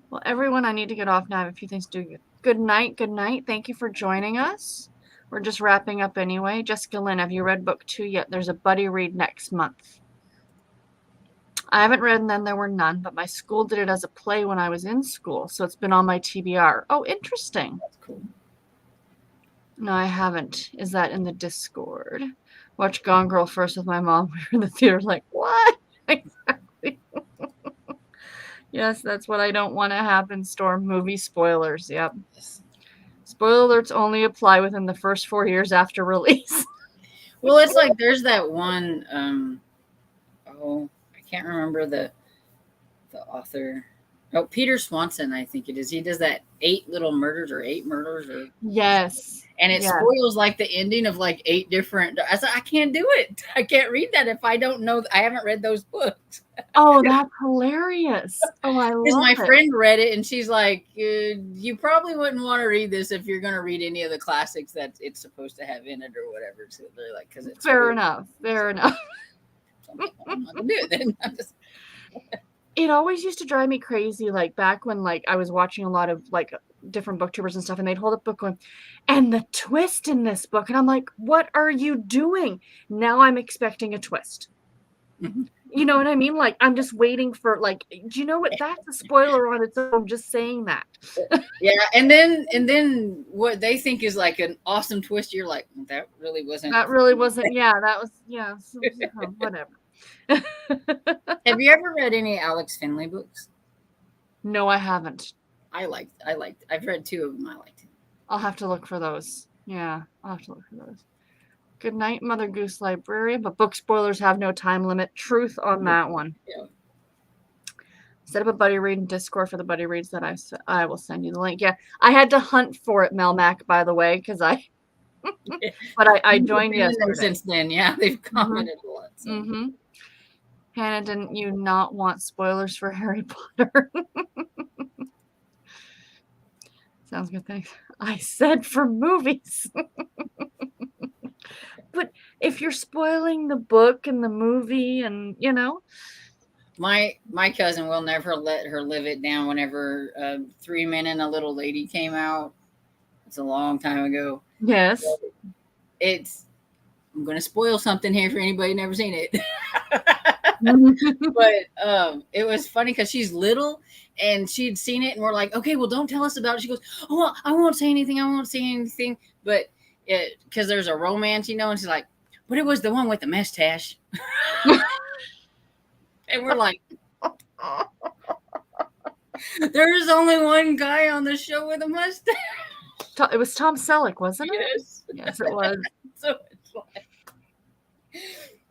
Well, everyone, I need to get off now. I have a few things to do. Good night. Thank you for joining us. We're just wrapping up anyway. Jessica Lynn, have you read book 2 yet? There's a buddy read next month. I haven't read And Then There Were None, but my school did it as a play when I was in school, so it's been on my TBR. Oh, interesting. That's cool. No, I haven't. Is that in the Discord? Watch Gone Girl first with my mom. We were in the theater like, what? Exactly. Yes, that's what I don't want to happen. Storm movie spoilers. Yep. Spoiler alerts only apply within the first 4 years after release. Well, it's like there's that one. I can't remember the author. Oh, Peter Swanson, I think it is. He does that 8 little murders or 8 murders or Yes. and it Yes. spoils like the ending of like 8 different. I said, I can't do it. I can't read that if I don't know. I haven't read those books. Oh, that's hilarious. Oh, I Because love my it. friend read it and she's like, you probably wouldn't want to read this if you're going to read any of the classics that it's supposed to have in it or whatever. So they're like, because it's Fair enough. Fair enough. So I'm like, well, I'm not gonna do it then. I'm just, It always used to drive me crazy, like back when like I was watching a lot of like different booktubers and stuff, and they'd hold up a book going, and the twist in this book, and I'm like, what are you doing? Now I'm expecting a twist. Mhm. You know what I mean? Like I'm just waiting for like, do you know what? That's a spoiler on its own. Just saying that. yeah, and then what they think is like an awesome twist, you're like, that really wasn't. That really wasn't. Yeah, that was. Yeah, whatever. Have you ever read any Alex Finley books? No, I haven't. I liked. I've read 2 of them. I liked it. I'll have to look for those. Yeah, I'll have to look for those. Good night, Mother Goose Librarian, but book spoilers have no time limit. Truth on that one. Yeah. Set up a buddy read in Discord for the buddy reads that I will send you the link. Yeah, I had to hunt for it, Melmac, by the way, because but I joined yesterday. Since then, yeah, they've commented a lot. So. Mm-hmm. Hannah, didn't you not want spoilers for Harry Potter? Sounds good, thanks. I said for movies. But if you're spoiling the book and the movie and, you know. My cousin will never let her live it down whenever 3 Men and a Little Lady came out. It's a long time ago. Yes. I'm going to spoil something here for anybody never seen it. But it was funny because she's little and she'd seen it and we're like, okay, well, don't tell us about it. She goes, oh, well, I won't say anything. But because there's a romance, you know, and she's like, but it was the one with the mustache. And we're like, there's only one guy on the show with a mustache. It was Tom Selleck, wasn't it? Yes. Yes, it was. So it's like,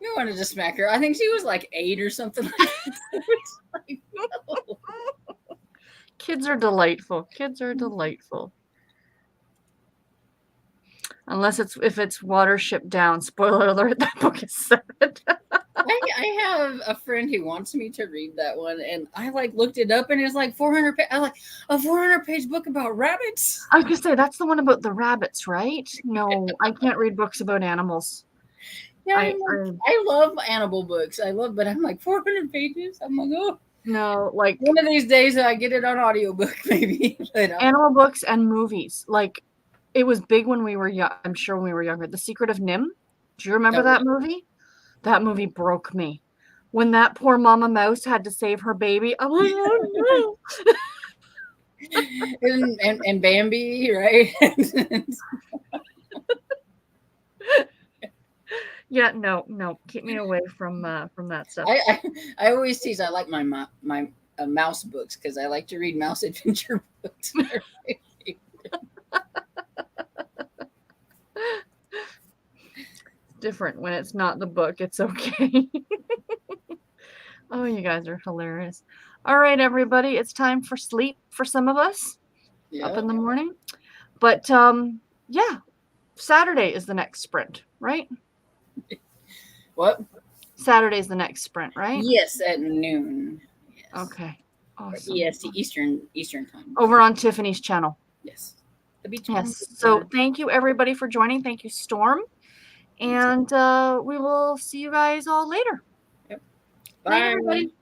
we wanted to smack her. I think she was like 8 or something like that. It's like, no. Kids are delightful. Kids are delightful. Unless if it's Watership Down. Spoiler alert, that book is sad. I have a friend who wants me to read that one, and I like looked it up, and it's like 400. I like a 400-page book about rabbits. I was gonna say that's the one about the rabbits, right? No, I can't read books about animals. Yeah, I love animal books. But I'm like 400 pages. I'm like, oh no, like one of these days I get it on audiobook, maybe. But, animal books and movies. Like it was big when we were young. I'm sure when we were younger. The Secret of Nim. Do you remember that movie? That movie broke me. When that poor mama mouse had to save her baby, I'm like, oh no. and Bambi, right? Yeah, no, keep me away from that stuff. I always tease. I like my mouse books because I like to read mouse adventure books. Different when it's not the book. It's okay. Oh, you guys are hilarious. All right, everybody, it's time for sleep for some of us up in the morning. But yeah, Saturday is the next sprint, right? What? Saturday's the next sprint, right? Yes, at noon. Yes. Okay. Awesome. EST, Eastern time. Over on Tiffany's channel. Yes. The beach. Yes. So thank you everybody for joining. Thank you, Storm. And we will see you guys all later. Yep. Bye, everybody.